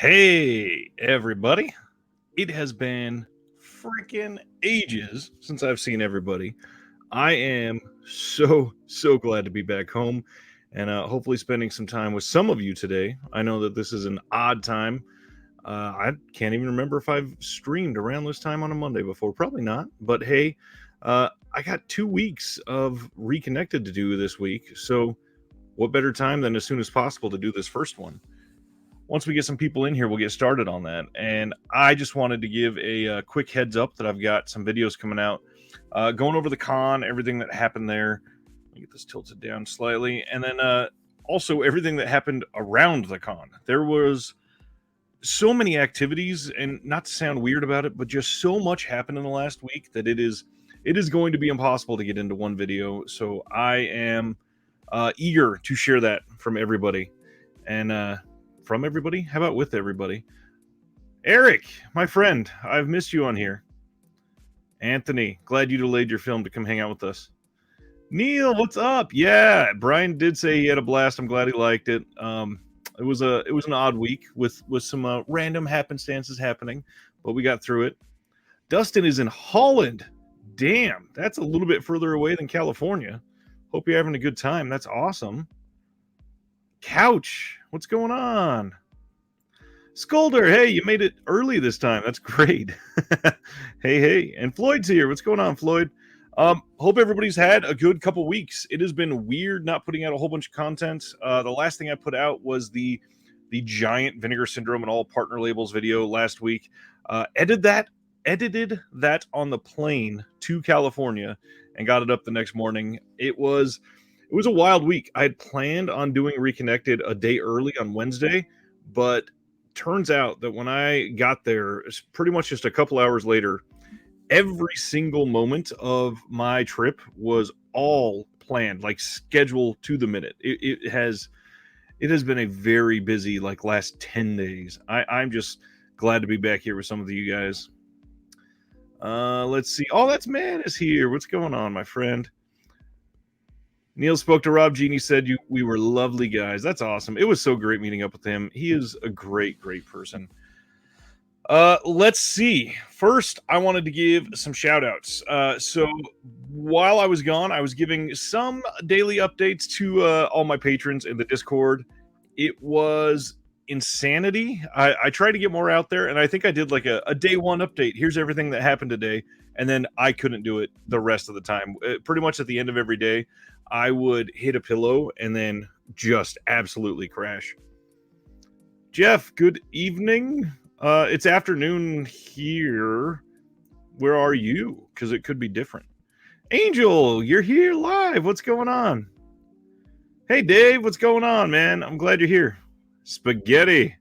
Hey, everybody. It has been freaking ages since I've seen everybody. I am so glad to be back home and hopefully spending some time with some of you today. I know that this is an odd time. I can't even remember if I've streamed around this time on a Monday before. Probably not. But hey, I got 2 weeks of Reconnected to do this week. So, what better time than as soon as possible to do this first one? Once we get some people in here, we'll get started on that. And I just wanted to give a quick heads up that I've got some videos coming out, going over the con, everything that happened there. Let me get this tilted down slightly, and then also everything that happened around the con. There was so many activities, and not to sound weird about it, but just so much happened in the last week that it is going to be impossible to get into one video. So I am eager to share that from everybody, and from everybody? How about with everybody? Eric, my friend, I've missed you on here. Anthony, glad you delayed your film to come hang out with us. Neil, what's up? Yeah, Brian did say he had a blast. I'm glad he liked it. It was an odd week with some random happenstances happening, but we got through it. Dustin is in Holland. Damn, that's a little bit further away than California. Hope you're having a good time. That's awesome. Couch, what's going on? Scolder, hey, you made it early this time. That's great. Hey. And Floyd's here. What's going on, Floyd? Hope everybody's had a good couple weeks. It has been weird not putting out a whole bunch of content. The last thing I put out was the giant Vinegar Syndrome and all partner labels video last week. Edited that on the plane to California and got it up the next morning. It was a wild week. I had planned on doing Reconnected a day early on Wednesday, but turns out that when I got there, it's pretty much just a couple hours later, every single moment of my trip was all planned, like scheduled to the minute. It has been a very busy last 10 days. I'm just glad to be back here with some of you guys. Let's see. Oh, that's Man is here. What's going on, my friend? Neil spoke to Rob Genie, said we were lovely guys. That's awesome. It was so great meeting up with him. He is a great person. Let's see. First, I wanted to give some shout outs. So while I was gone, I was giving some daily updates to all my patrons in the Discord. It was insanity. I tried to get more out there, and I think I did like a day one update. Here's everything that happened today. And then I couldn't do it the rest of the time. Pretty much at the end of every day, I would hit a pillow and then just absolutely crash. Jeff, good evening. It's afternoon here. Where are you? Because it could be different. Angel, you're here live. What's going on? Hey, Dave, what's going on, man? I'm glad you're here. Spaghetti,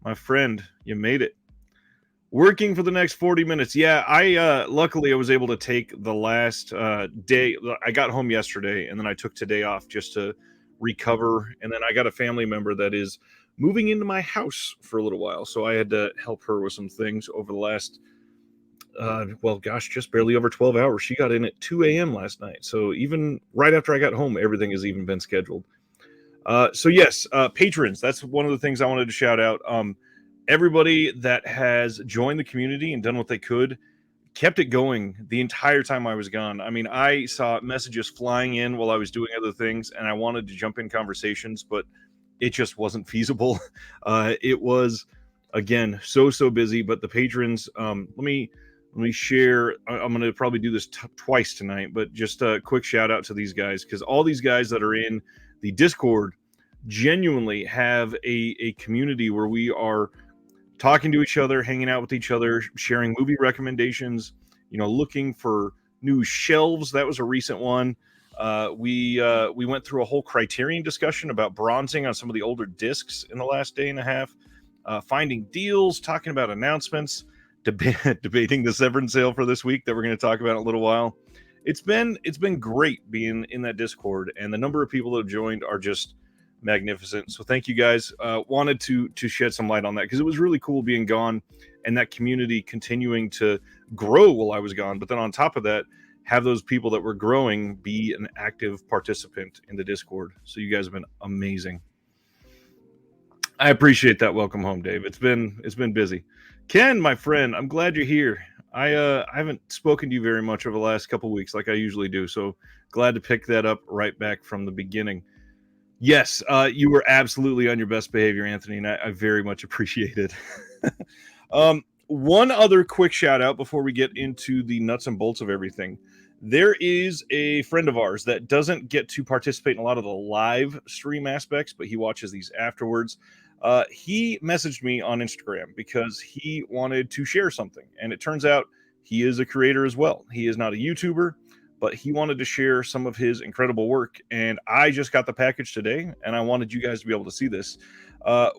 my friend, you made it. Working for the next 40 minutes. Yeah, luckily I was able to take the last day. I got home yesterday, and then I took today off just to recover. And then I got a family member that is moving into my house for a little while, so I had to help her with some things over the last just barely over 12 hours. She got in at 2 a.m. last night, so even right after I got home, everything has even been scheduled. So yes, patrons, that's one of the things I wanted to shout out. Everybody that has joined the community and done what they could, kept it going the entire time I was gone. I mean, I saw messages flying in while I was doing other things, and I wanted to jump in conversations, but it just wasn't feasible. It was, again, so busy. But the patrons, let me share. I'm going to probably do this twice tonight, but just a quick shout out to these guys, because all these guys that are in the Discord genuinely have a community where we are talking to each other, hanging out with each other, sharing movie recommendations, looking for new shelves. That was a recent one. We went through a whole Criterion discussion about bronzing on some of the older discs in the last day and a half, finding deals, talking about announcements, debating the Severance sale for this week that we're going to talk about in a little while. It's been great being in that Discord, and the number of people that have joined are just magnificent. So thank you guys. Wanted to shed some light on that because it was really cool being gone and that community continuing to grow while I was gone. But then on top of that, have those people that were growing be an active participant in the Discord. So you guys have been amazing. I appreciate that. Welcome home, Dave. It's been busy. Ken, my friend, I'm glad you're here. I haven't spoken to you very much over the last couple weeks like I usually do, so glad to pick that up right back from the beginning. Yes, you were absolutely on your best behavior, Anthony, and I very much appreciate it. One other quick shout out before we get into the nuts and bolts of everything. There is a friend of ours that doesn't get to participate in a lot of the live stream aspects, but he watches these afterwards. He messaged me on Instagram because he wanted to share something, and it turns out he is a creator as well. He is not a YouTuber, but he wanted to share some of his incredible work, and I just got the package today, and I wanted you guys to be able to see this.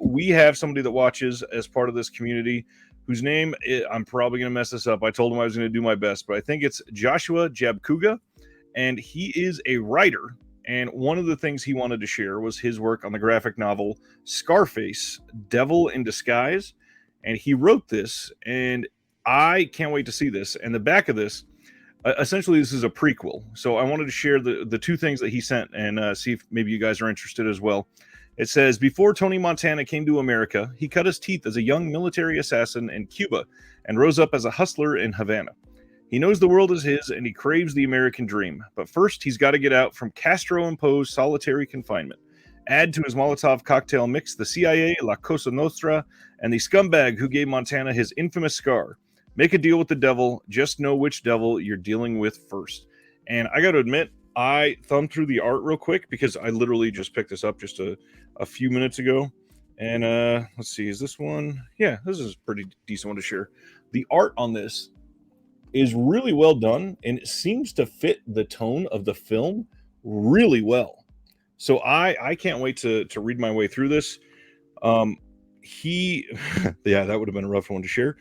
We have somebody that watches as part of this community whose name I'm probably going to mess this up. I told him I was going to do my best, but I think it's Joshua Jabkuga, and he is a writer. And one of the things he wanted to share was his work on the graphic novel Scarface, Devil in Disguise. And he wrote this, and I can't wait to see this. And the back of this, essentially, this is a prequel. So I wanted to share the two things that he sent and see if maybe you guys are interested as well. It says, before Tony Montana came to America, he cut his teeth as a young military assassin in Cuba and rose up as a hustler in Havana. He knows the world is his and he craves the American dream. But first, he's got to get out from Castro-imposed solitary confinement. Add to his Molotov cocktail mix the CIA, La Cosa Nostra, and the scumbag who gave Montana his infamous scar. Make a deal with the devil. Just know which devil you're dealing with first. And I got to admit, I thumbed through the art real quick because I literally just picked this up just a few minutes ago. And let's see, is this one? Yeah, this is a pretty decent one to share. The art on this is really well done, and it seems to fit the tone of the film really well. So I can't wait to read my way through this. Yeah, that would have been a rough one to share.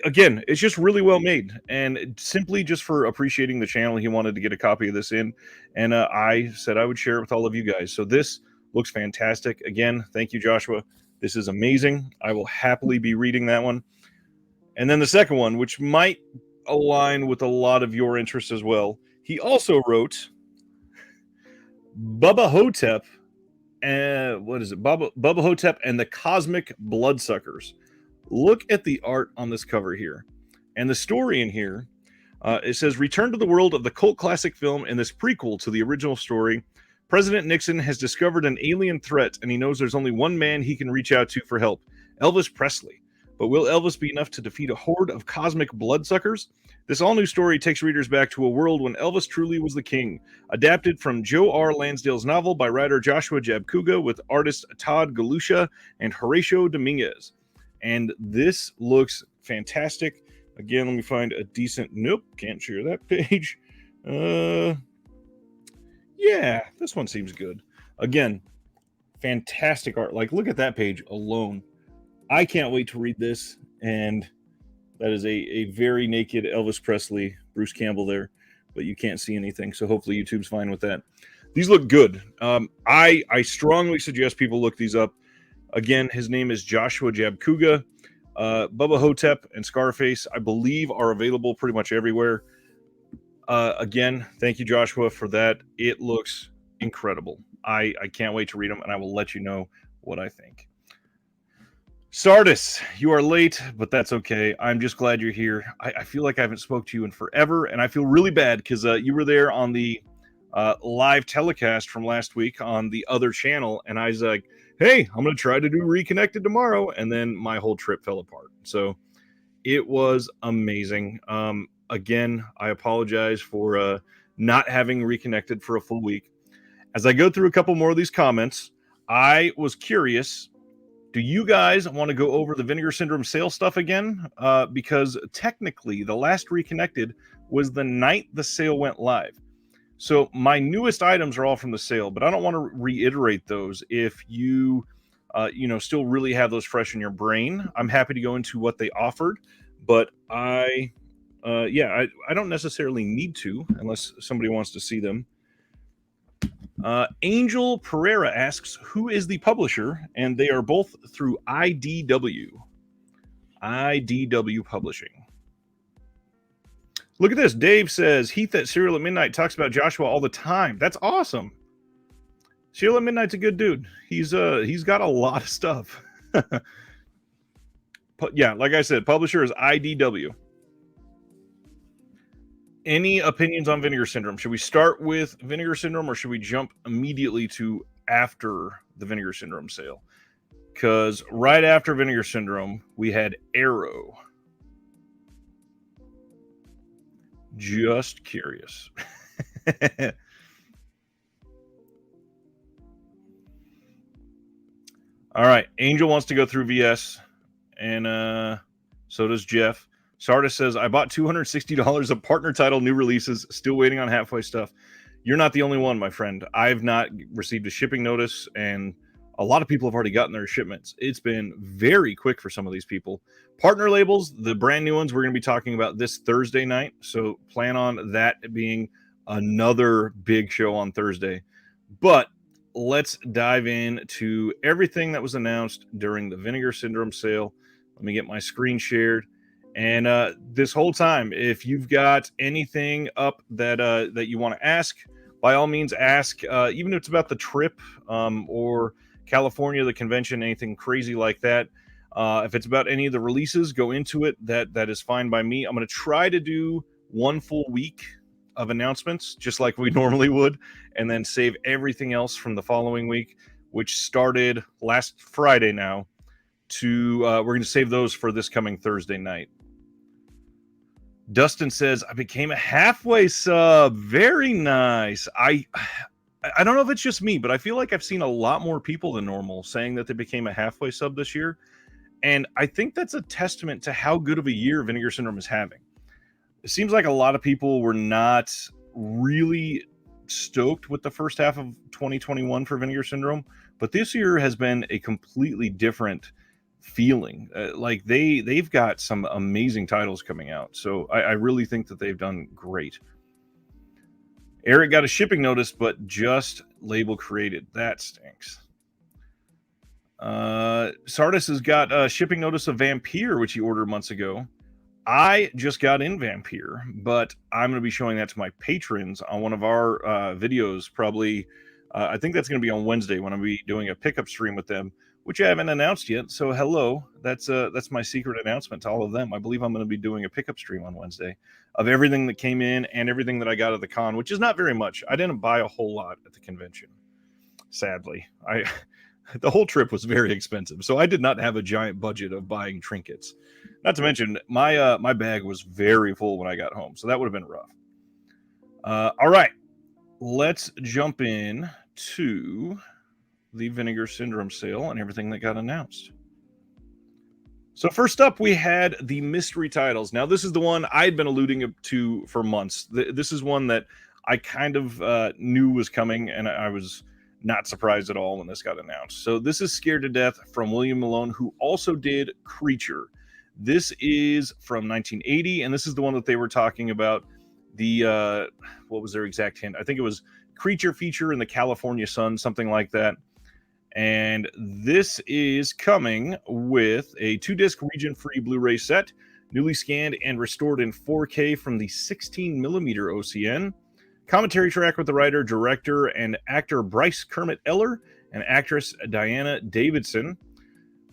Again, it's just really well made, and simply just for appreciating the channel, he wanted to get a copy of this in, and I said I would share it with all of you guys. So this looks fantastic. Again, thank you, Joshua. This is amazing. I will happily be reading that one. And then the second one, which might align with a lot of your interests as well, he also wrote Bubba Hotep, what is it? Bubba Hotep and the Cosmic Bloodsuckers. Look at the art on this cover here. And the story in here, it says, return to the world of the cult classic film in this prequel to the original story. President Nixon has discovered an alien threat, and he knows there's only one man he can reach out to for help, Elvis Presley. But will Elvis be enough to defeat a horde of cosmic bloodsuckers? This all-new story takes readers back to a world when Elvis truly was the king, adapted from Joe R. Lansdale's novel by writer Joshua Jabkuga with artists Todd Galusha and Horatio Dominguez. And this looks fantastic. Again, let me find a decent... Nope, can't share that page. Yeah, this one seems good. Again, fantastic art. Like, look at that page alone. I can't wait to read this, and that is a very naked Elvis Presley, Bruce Campbell there, but you can't see anything, so hopefully YouTube's fine with that. These look good. I strongly suggest people look these up. Again, his name is Joshua Jabkuga. Bubba Hotep and Scarface, I believe, are available pretty much everywhere. Again, thank you, Joshua, for that. It looks incredible. I can't wait to read them, and I will let you know what I think. Sardis, you are late, but that's okay. I'm just glad you're here. I feel like I haven't spoke to you in forever, and I feel really bad because you were there on the live telecast from last week on the other channel, and I was like, hey, I'm going to try to do Reconnected tomorrow, and then my whole trip fell apart. So it was amazing. Again, I apologize for not having Reconnected for a full week. As I go through a couple more of these comments, I was curious, do you guys want to go over the Vinegar Syndrome sale stuff again? Because technically, the last Reconnected was the night the sale went live. So my newest items are all from the sale, but I don't want to reiterate those. If you, still really have those fresh in your brain, I'm happy to go into what they offered, but I don't necessarily need to unless somebody wants to see them. Angel Pereira asks, who is the publisher? And they are both through IDW Publishing. Look at this. Dave says, Heath at Serial at Midnight talks about Joshua all the time. That's awesome. Sheila Midnight's a good dude. He's got a lot of stuff. Yeah, like I said, publisher is IDW. Any opinions on Vinegar Syndrome? Should we start with Vinegar Syndrome or should we jump immediately to after the Vinegar Syndrome sale? Because right after Vinegar Syndrome, we had Arrow. Just curious. All right. Angel wants to go through VS, and so does Jeff. Sardis says, I bought $260 of partner title new releases, still waiting on halfway stuff. You're not the only one, my friend. I've not received a shipping notice, and a lot of people have already gotten their shipments. It's been very quick for some of these people. Partner labels, the brand new ones, we're going to be talking about this Thursday night. So plan on that being another big show on Thursday. But let's dive into everything that was announced during the Vinegar Syndrome sale. Let me get my screen shared. And this whole time, if you've got anything up that you want to ask, by all means ask, even if it's about the trip or California, the convention, anything crazy like that. If it's about any of the releases, go into it. That is fine by me. I'm going to try to do one full week of announcements, just like we normally would, and then save everything else from the following week, which started last Friday now, to we're going to save those for this coming Thursday night. Dustin says, I became a halfway sub. Very nice. I don't know if it's just me, but I feel like I've seen a lot more people than normal saying that they became a halfway sub this year. And I think that's a testament to how good of a year Vinegar Syndrome is having. It seems like a lot of people were not really stoked with the first half of 2021 for Vinegar Syndrome, but this year has been a completely different feeling. Like they've got some amazing titles coming out. So I really think that they've done great. Eric got a shipping notice, but just label created. That stinks. Sardis has got a shipping notice of Vampire, which he ordered months ago. I just got in Vampire, but I'm going to be showing that to my patrons on one of our videos. Probably, I think that's going to be on Wednesday when I'll be doing a pickup stream with them, which I haven't announced yet. So hello, that's my secret announcement to all of them. I believe I'm going to be doing a pickup stream on Wednesday of everything that came in and everything that I got at the con, which is not very much. I didn't buy a whole lot at the convention, sadly. The whole trip was very expensive, so I did not have a giant budget of buying trinkets. Not to mention, my bag was very full when I got home, so that would have been rough. All right, let's jump in to the Vinegar Syndrome sale and everything that got announced. So first up, we had the mystery titles. Now, this is the one I'd been alluding to for months. This is one that I kind of knew was coming, and I was not surprised at all when this got announced. So this is Scared to Death from William Malone, who also did Creature. This is from 1980, and this is the one that they were talking about. The what was their exact hint? I think it was Creature feature in the California Sun, something like that. And this is coming with a 2-disc region-free Blu-ray set, newly scanned and restored in 4K from the 16mm OCN. Commentary track with the writer, director, and actor Bryce Kermit Eller and actress Diana Davidson.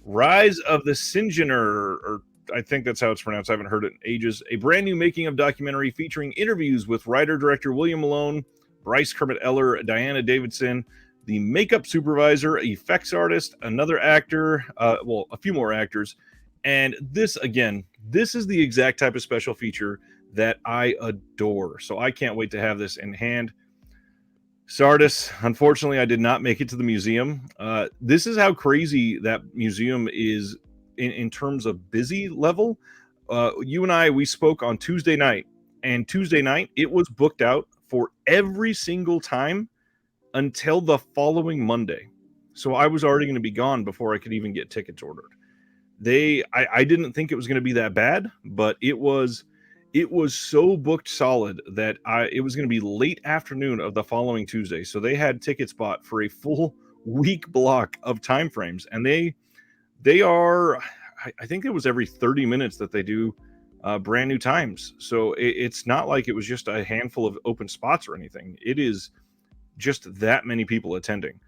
Rise of the Singener, or I think that's how it's pronounced. I haven't heard it in ages. A brand new making of documentary featuring interviews with writer-director William Malone, Bryce Kermit Eller, Diana Davidson, the makeup supervisor, effects artist, another actor, a few more actors. And this, again, this is the exact type of special feature that I adore. So I can't wait to have this in hand. Sardis, unfortunately, I did not make it to the museum. This is how crazy that museum is in terms of busy level. You and I, we spoke on Tuesday night, and Tuesday night, it was booked out for every single time until the following Monday. So I was already going to be gone before I could even get tickets ordered. I didn't think it was going to be that bad, but it was so booked solid that it was going to be late afternoon of the following Tuesday. So they had tickets bought for a full week block of time frames, and they are, I think it was every 30 minutes that they do brand new times. So it's not like it was just a handful of open spots or anything. It is just that many people attending.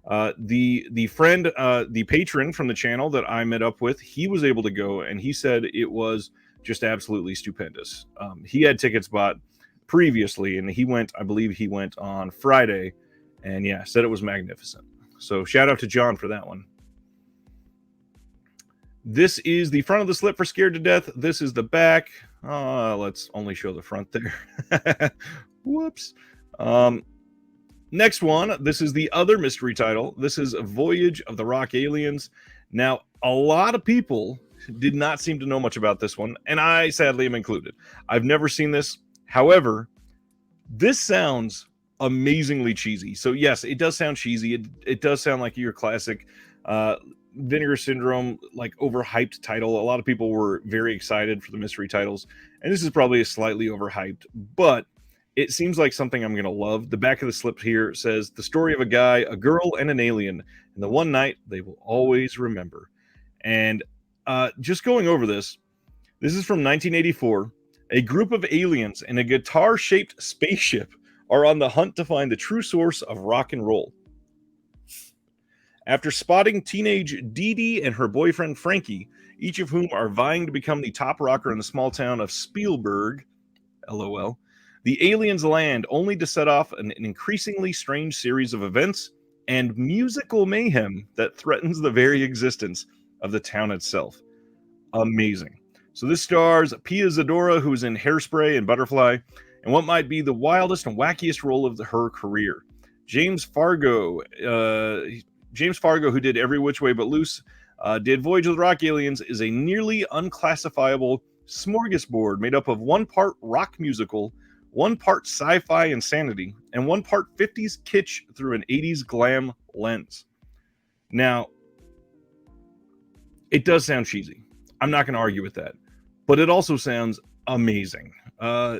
The friend, the patron from the channel that I met up with, he was able to go, and he said it was just absolutely stupendous. He had tickets bought previously, and he went, I believe he went on Friday, and yeah, said it was magnificent. So shout out to John for that one. This is the front of the slip for Scared to Death. This is the back. Let's only show the front there. Whoops. Next one, this is the other mystery title. This is Voyage of the Rock Aliens. Now, a lot of people did not seem to know much about this one, and I sadly am included. I've never seen this. However, this sounds amazingly cheesy. So yes, it does sound cheesy. It does sound like your classic Vinegar Syndrome, like overhyped title. A lot of people were very excited for the mystery titles, and this is probably a slightly overhyped, but it seems like something I'm going to love. The back of the slip here says, the story of a guy, a girl, and an alien, and the one night they will always remember. And just going over this is from 1984. A group of aliens in a guitar-shaped spaceship are on the hunt to find the true source of rock and roll. After spotting teenage Dee Dee and her boyfriend Frankie, each of whom are vying to become the top rocker in the small town of Spielberg, LOL, the aliens land only to set off an increasingly strange series of events and musical mayhem that threatens the very existence of the town itself. Amazing. So this stars Pia Zadora, who's in Hairspray and Butterfly, and what might be the wildest and wackiest role of her career. James Fargo, who did Every Which Way But Loose, did Voyage of the Rock Aliens, is a nearly unclassifiable smorgasbord made up of one part rock musical, one part sci-fi insanity, and one part 50s kitsch through an 80s glam lens. Now, it does sound cheesy. I'm not going to argue with that. But it also sounds amazing. I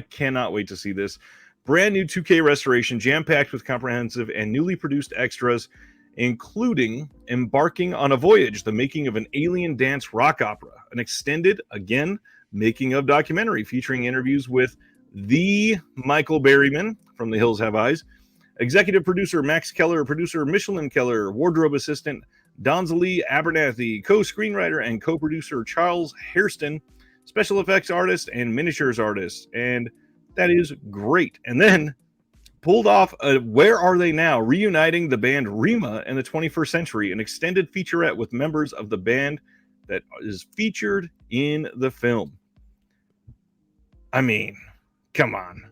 cannot wait to see this. Brand new 2K restoration, jam-packed with comprehensive and newly produced extras, including embarking on a voyage, the making of an alien dance rock opera, an extended, again, making of documentary featuring interviews with the Michael Berryman from The Hills Have Eyes, executive producer Max Keller, producer Michelin Keller, wardrobe assistant Donzalee Abernathy, co-screenwriter and co-producer Charles Hairston, special effects artist and miniatures artist, and that is great. And then pulled off Where Are They Now? Reuniting the band Rima in the 21st century, an extended featurette with members of the band that is featured in the film. I mean, come on.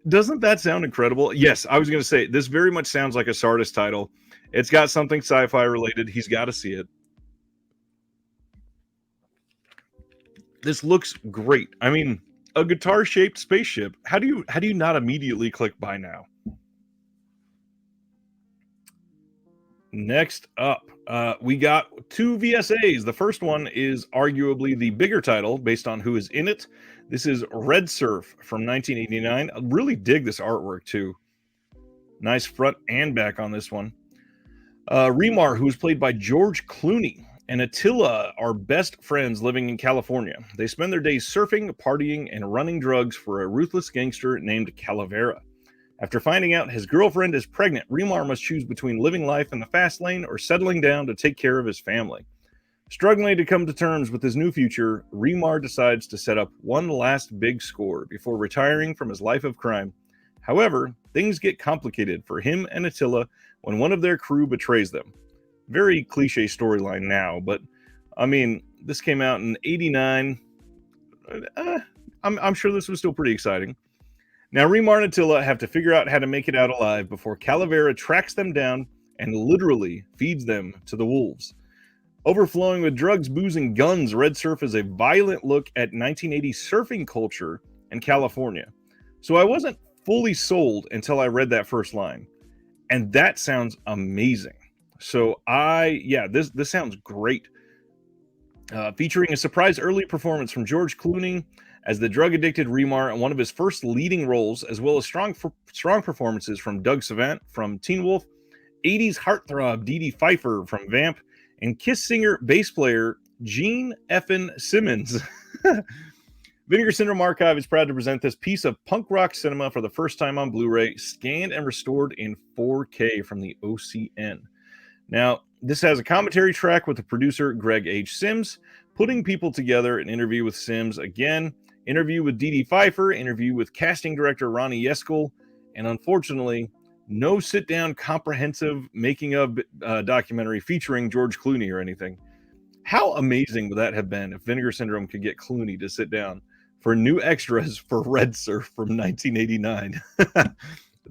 Doesn't that sound incredible? Yes, I was going to say, this very much sounds like a Sardis title. It's got something sci-fi related. He's got to see it. This looks great. I mean, a guitar-shaped spaceship. How do you not immediately click buy now? Next up, we got two VSAs. The first one is arguably the bigger title based on who is in it. This is Red Surf from 1989. I really dig this artwork too. Nice front and back on this one. Remar, who's played by George Clooney, and Attila are best friends living in California. They spend their days surfing, partying, and running drugs for a ruthless gangster named Calavera. After finding out his girlfriend is pregnant, Remar must choose between living life in the fast lane or settling down to take care of his family. Struggling to come to terms with his new future, Remar decides to set up one last big score before retiring from his life of crime. However, things get complicated for him and Attila when one of their crew betrays them. Very cliche storyline now, but I mean, this came out in '89. I'm sure this was still pretty exciting. Now, Remar and Attila have to figure out how to make it out alive before Calavera tracks them down and literally feeds them to the wolves. Overflowing with drugs, booze, and guns, Red Surf is a violent look at 1980s surfing culture in California. So I wasn't fully sold until I read that first line. And that sounds amazing. So this sounds great. Featuring a surprise early performance from George Clooney as the drug-addicted Remar in one of his first leading roles, as well as strong performances from Doug Savant from Teen Wolf, 80s heartthrob Dee Dee Pfeiffer from Vamp, and Kiss singer bass player Gene Effin Simmons Vinegar Syndrome Archive is proud to present this piece of punk rock cinema for the first time on Blu-ray, scanned and restored in 4K from the OCN. Now, this has a commentary track with the producer Greg H. Sims, putting people together, an interview with Sims again, interview with Dee Dee Pfeiffer, interview with casting director Ronnie Yeskel, and unfortunately, no sit-down comprehensive making-of documentary featuring George Clooney or anything. How amazing would that have been if Vinegar Syndrome could get Clooney to sit down for new extras for Red Surf from 1989?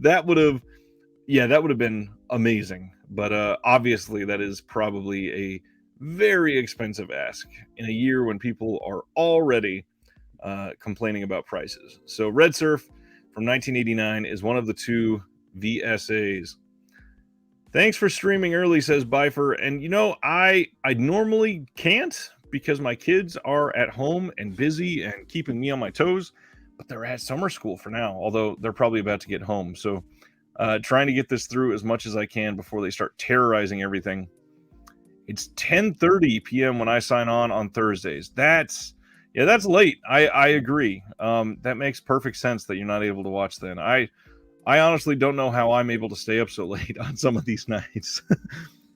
That would have been amazing. But obviously, that is probably a very expensive ask in a year when people are already complaining about prices. So Red Surf from 1989 is one of the two VSAs. Thanks for streaming early, says Bifer. And I normally can't because my kids are at home and busy and keeping me on my toes, but they're at summer school for now, although they're probably about to get home. So trying to get this through as much as I can before they start terrorizing everything. It's 10:30 p.m. when I sign on Thursdays. That's late. I agree. That makes perfect sense that you're not able to watch then. I honestly don't know how I'm able to stay up so late on some of these nights.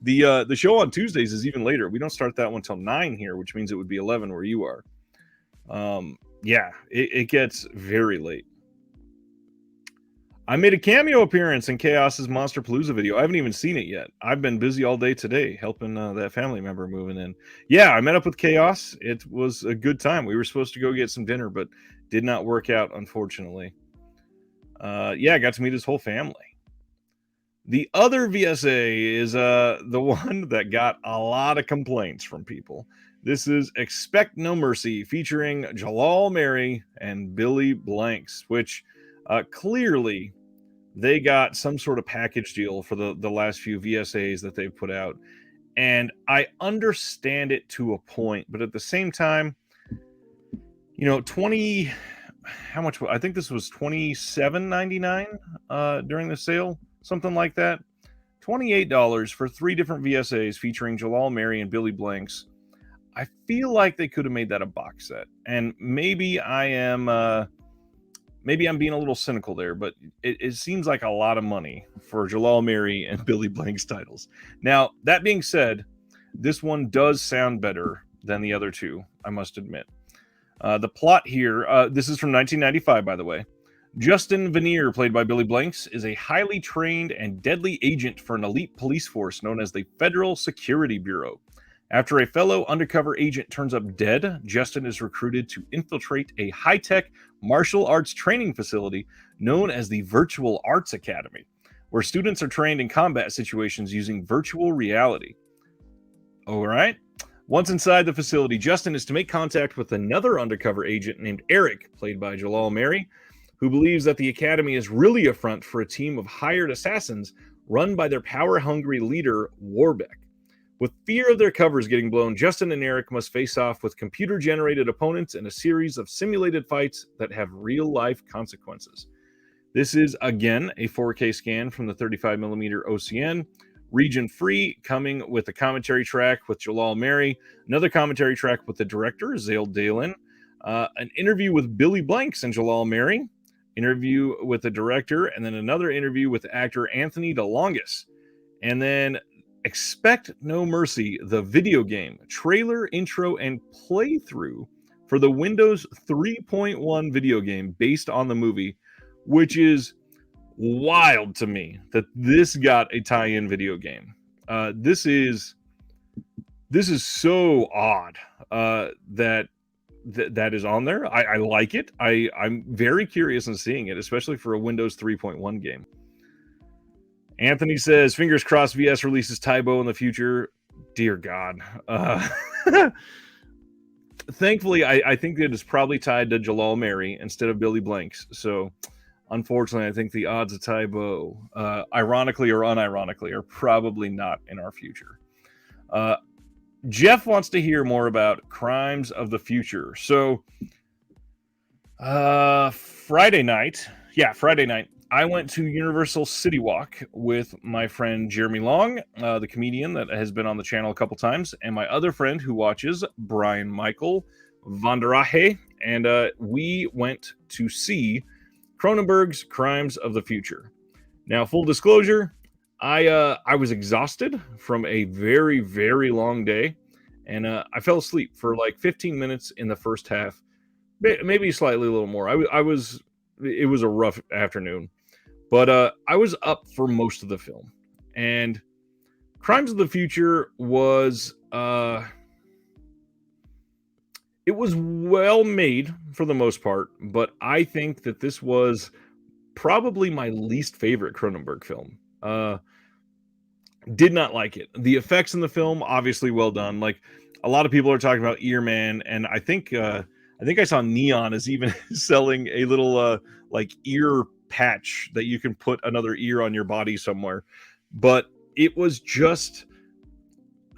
The show on Tuesdays is even later. We don't start that one till 9 here, which means it would be 11 where you are. It gets very late. I made a cameo appearance in Chaos's Monsterpalooza video. I haven't even seen it yet. I've been busy all day today helping that family member moving in. Yeah, I met up with Chaos. It was a good time. We were supposed to go get some dinner, but did not work out, unfortunately. I got to meet his whole family. The other VSA is the one that got a lot of complaints from people. This is Expect No Mercy, featuring Jalal Mary and Billy Blanks, which clearly they got some sort of package deal for the last few VSAs that they've put out. And I understand it to a point, but at the same time, how much? I think this was $27.99 during the sale, something like that. $28 for 3 different VSAs featuring Jalal Mary and Billy Blanks. I feel like they could have made that a box set, and maybe I'm being a little cynical there, but it seems like a lot of money for Jalal Mary and Billy Blanks titles. Now, that being said, this one does sound better than the other two, I must admit. The plot here, this is from 1995, by the way. Justin Veneer, played by Billy Blanks, is a highly trained and deadly agent for an elite police force known as the Federal Security Bureau. After a fellow undercover agent turns up dead, Justin is recruited to infiltrate a high-tech martial arts training facility known as the Virtual Arts Academy, where students are trained in combat situations using virtual reality. All right. Once inside the facility, Justin is to make contact with another undercover agent named Eric, played by Jalal Mary, who believes that the academy is really a front for a team of hired assassins run by their power-hungry leader, Warbeck. With fear of their covers getting blown, Justin and Eric must face off with computer-generated opponents in a series of simulated fights that have real-life consequences. This is, again, a 4K scan from the 35mm OCN, region-free, coming with a commentary track with Jalal Mary, another commentary track with the director, Zale Dalen, an interview with Billy Blanks and Jalal Mary, interview with the director, and then another interview with actor Anthony DeLongis. And then Expect No Mercy, the video game, trailer, intro, and playthrough for the Windows 3.1 video game based on the movie, which is wild to me that this got a tie-in video game. This is so odd that is on there. I like it. I'm very curious in seeing it, especially for a Windows 3.1 game. Anthony says, fingers crossed VS releases Tybo in the future. Dear God. Thankfully, I think it is probably tied to Jalal Mary instead of Billy Blanks. So, unfortunately, I think the odds of Tybo, ironically or unironically, are probably not in our future. Jeff wants to hear more about Crimes of the Future. So, Friday night, I went to Universal City Walk with my friend Jeremy Long, the comedian that has been on the channel a couple times, and my other friend who watches, Brian Michael Vanderahe, and we went to see Cronenberg's Crimes of the Future. Now, full disclosure, I was exhausted from a very, very long day, and I fell asleep for like 15 minutes in the first half, maybe slightly a little more. I was it was a rough afternoon, but I was up for most of the film, and Crimes of the Future was it was well made for the most part, but I think that this was probably my least favorite Cronenberg film. Did not like it. The effects in the film, obviously well done. Like a lot of people are talking about Earman, and I think I saw Neon is even selling a little like ear patch that you can put another ear on your body somewhere. But it was just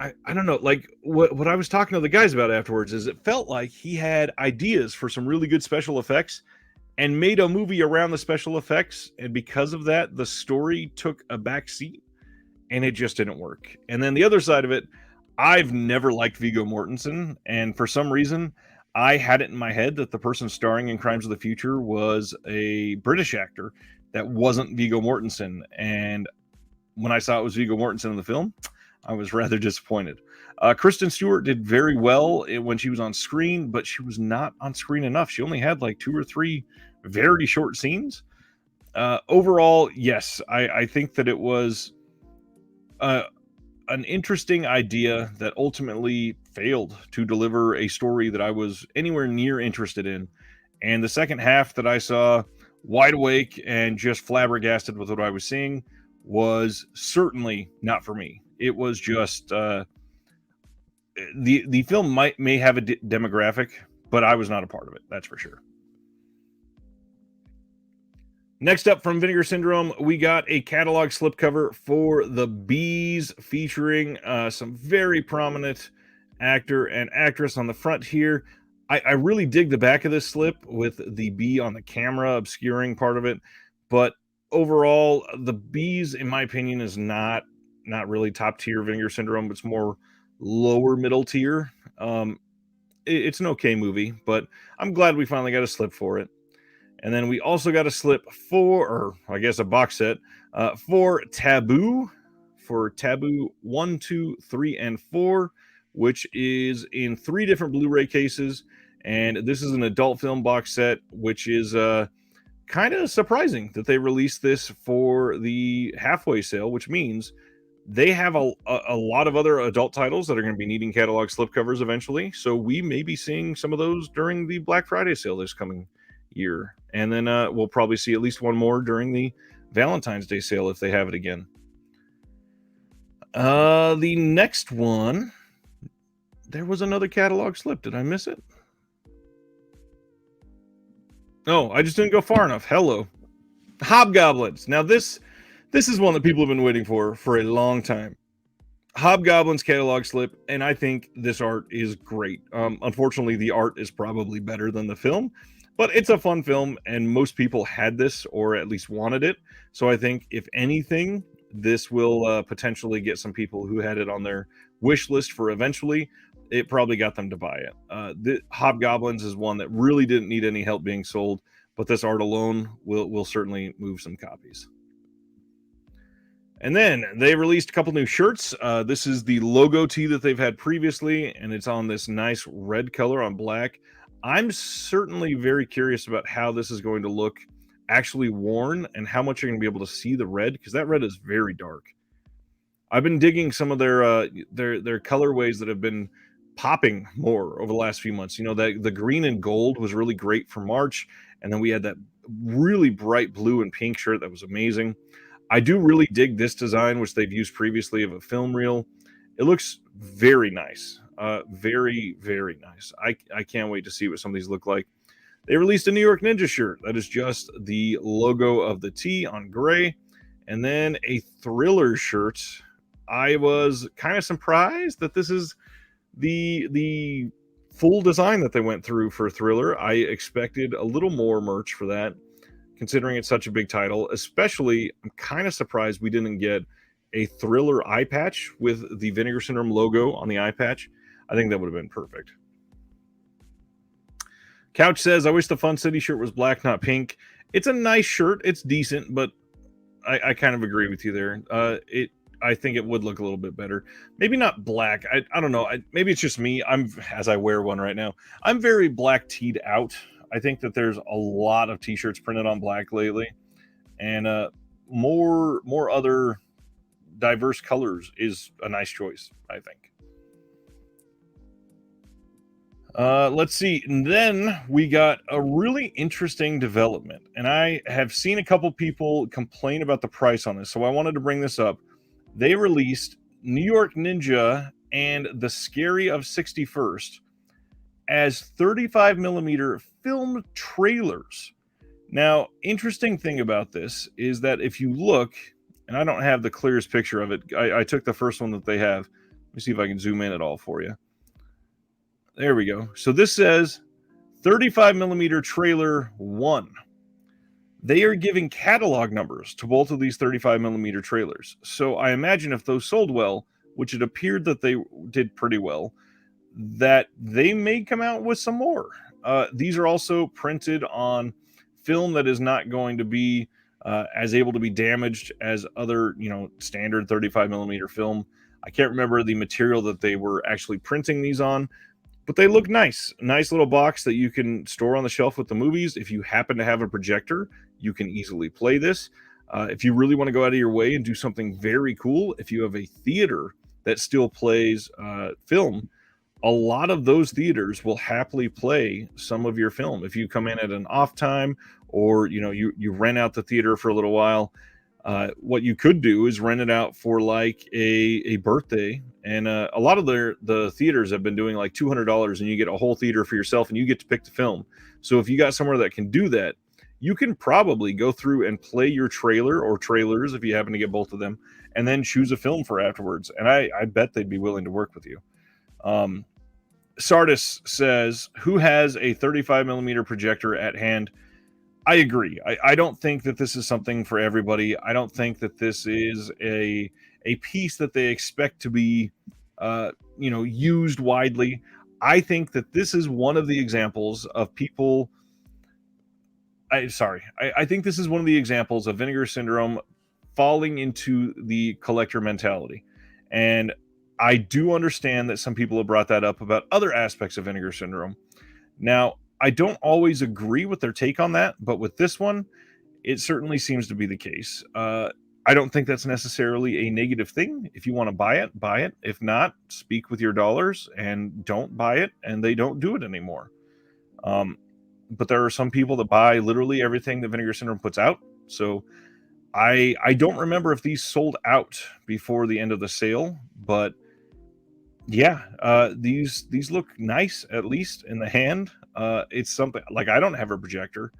I don't know, like what I was talking to the guys about afterwards is it felt like he had ideas for some really good special effects and made a movie around the special effects, and because of that, the story took a back seat and it just didn't work. And then the other side of it, I've never liked Viggo Mortensen, and for some reason, I had it in my head that the person starring in Crimes of the Future was a British actor that wasn't Viggo Mortensen. And when I saw it was Viggo Mortensen in the film, I was rather disappointed. Kristen Stewart did very well when she was on screen, but she was not on screen enough. She only had like 2 or 3 very short scenes. Overall, yes, I think that it was an interesting idea that ultimately failed to deliver a story that I was anywhere near interested in. And the second half that I saw, wide awake and just flabbergasted with what I was seeing, was certainly not for me. It was just the film may have a demographic, but I was not a part of it. That's for sure. Next up from Vinegar Syndrome, we got a catalog slipcover for The Bees featuring some very prominent actor and actress on the front here. I really dig the back of this slip with the bee on the camera obscuring part of it, but overall, The Bees, in my opinion, is not really top tier Vinegar Syndrome. It's more lower middle tier. It's an okay movie, but I'm glad we finally got a slip for it. And then we also got a slip for, or I guess a box set, for Taboo 1, 2, 3, and 4, which is in 3 different Blu-ray cases. And this is an adult film box set, which is kind of surprising that they released this for the halfway sale, which means they have a lot of other adult titles that are going to be needing catalog slipcovers eventually. So we may be seeing some of those during the Black Friday sale this coming year. And then we'll probably see at least one more during the Valentine's Day sale if they have it again. The next one, there was another catalog slip. Did I miss it? Oh, I just didn't go far enough. Hello. Hobgoblins. Now this is one that people have been waiting for a long time. Hobgoblins catalog slip, and I think this art is great. Unfortunately, the art is probably better than the film, but it's a fun film, and most people had this or at least wanted it. So I think, if anything, this will potentially get some people who had it on their wish list for eventually. It probably got them to buy it. The Hobgoblins is one that really didn't need any help being sold, but this art alone will certainly move some copies. And then they released a couple new shirts. This is the logo tee that they've had previously, and it's on this nice red color on black. I'm certainly very curious about how this is going to look actually worn and how much you're going to be able to see the red, because that red is very dark. I've been digging some of their colorways that have been popping more over the last few months. You know, that the green and gold was really great for March, and then we had that really bright blue and pink shirt that was amazing. I do really dig this design, which they've used previously, of a film reel. It looks very nice. Very, very nice. I can't wait to see what some of these look like. They released a New York Ninja shirt that is just the logo of the T on gray, and then a Thriller shirt. I was kind of surprised that this is the full design that they went through for Thriller. I expected a little more merch for that, considering it's such a big title. Especially, I'm kind of surprised we didn't get a Thriller eye patch with the Vinegar Syndrome logo on the eye patch. I think that would have been perfect. Couch says, I wish the Fun City shirt was black, not pink. It's a nice shirt. It's decent, but I kind of agree with you there. I think it would look a little bit better. Maybe not black. I don't know. Maybe it's just me. As I wear one right now. I'm very black teed out. I think that there's a lot of t-shirts printed on black lately, and more other diverse colors is a nice choice, I think. Let's see. And then we got a really interesting development, and I have seen a couple people complain about the price on this, so I wanted to bring this up. They released New York Ninja and The Scary of 61st as 35 millimeter film trailers. Now, interesting thing about this is that if you look, and I don't have the clearest picture of it, I took the first one that they have. Let me see if I can zoom in at all for you. There we go. So this says 35 millimeter trailer 1. They are giving catalog numbers to both of these 35 millimeter trailers. So I imagine if those sold well, which it appeared that they did pretty well, that they may come out with some more. These are also printed on film that is not going to be as able to be damaged as other, standard 35 millimeter film. I can't remember the material that they were actually printing these on, but they look nice. Nice little box that you can store on the shelf with the movies. If you happen to have a projector, you can easily play this. If you really want to go out of your way and do something very cool, if you have a theater that still plays film, a lot of those theaters will happily play some of your film. If you come in at an off time, or you rent out the theater for a little while, what you could do is rent it out for like a birthday. And a lot of the theaters have been doing like $200, and you get a whole theater for yourself, and you get to pick the film. So if you got somewhere that can do that, you can probably go through and play your trailer or trailers if you happen to get both of them, and then choose a film for afterwards. And I bet they'd be willing to work with you. Sardis says, who has a 35 millimeter projector at hand? I agree. I don't think that this is something for everybody. I don't think that this is a piece that they expect to be, used widely. I think that this is one of the examples of people. I think this is one of the examples of Vinegar Syndrome falling into the collector mentality. And I do understand that some people have brought that up about other aspects of Vinegar Syndrome. Now, I don't always agree with their take on that, but with this one, it certainly seems to be the case. I don't think that's necessarily a negative thing. If you want to buy it, buy it. If not, speak with your dollars and don't buy it, and they don't do it anymore. But there are some people that buy literally everything that Vinegar Syndrome puts out. So I don't remember if these sold out before the end of the sale, but yeah, these look nice, at least in the hand. It's something like, I don't have a projector,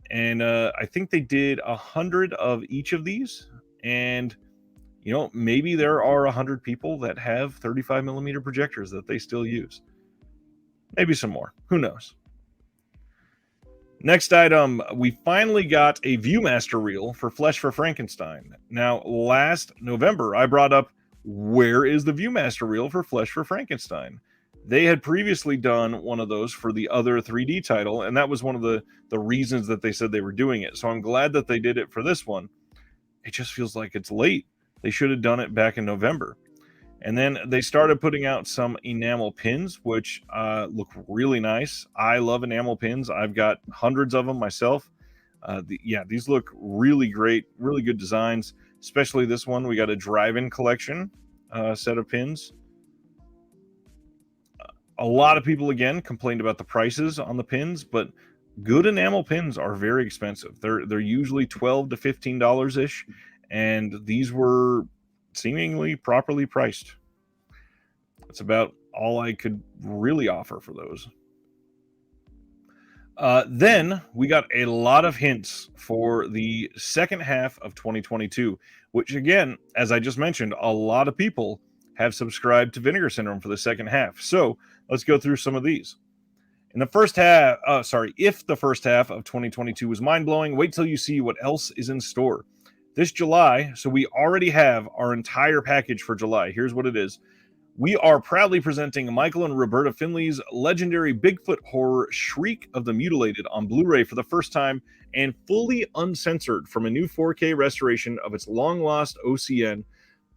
and I think they did 100 of each of these, and maybe there are 100 people that have 35 millimeter projectors that they still use. Maybe some more. Who knows? Next item, we finally got a Viewmaster reel for Flesh for Frankenstein. Now, last November, I brought up, where is the Viewmaster reel for Flesh for Frankenstein? They had previously done one of those for the other 3D title, and that was one of the reasons that they said they were doing it. So I'm glad that they did it for this one. It just feels like it's late. They should have done it back in November. And then they started putting out some enamel pins, which look really nice. I love enamel pins. I've got hundreds of them myself. These look really great, really good designs, especially this one. We got a drive-in collection set of pins. A lot of people, again, complained about the prices on the pins, but good enamel pins are very expensive. They're usually $12 to $15 ish, and these were seemingly properly priced. That's about all I could really offer for those. Then we got a lot of hints for the second half of 2022, which, again, as I just mentioned, a lot of people have subscribed to Vinegar Syndrome for the second half. So let's go through some of these. In the first half, if the first half of 2022 was mind-blowing, wait till you see what else is in store. This July, so we already have our entire package for July. Here's what it is. we are proudly presenting Michael and Roberta Finley's legendary Bigfoot horror Shriek of the Mutilated on Blu-ray for the first time and fully uncensored from a new 4K restoration of its long-lost OCN.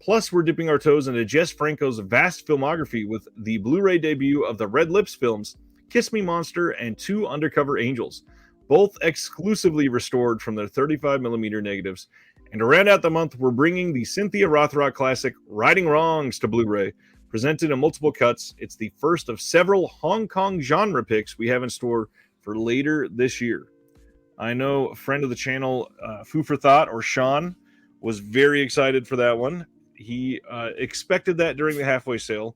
Plus, we're dipping our toes into Jess Franco's vast filmography with the Blu-ray debut of the Red Lips films, Kiss Me Monster and Two Undercover Angels, both exclusively restored from their 35mm negatives. And to round out the month, we're bringing the Cynthia Rothrock classic Righting Wrongs to Blu-ray, presented in multiple cuts. It's the first of several Hong Kong genre picks we have in store for later this year. I know a friend of the channel, Foo for Thought, or Sean, was very excited for that one. He expected that during the halfway sale.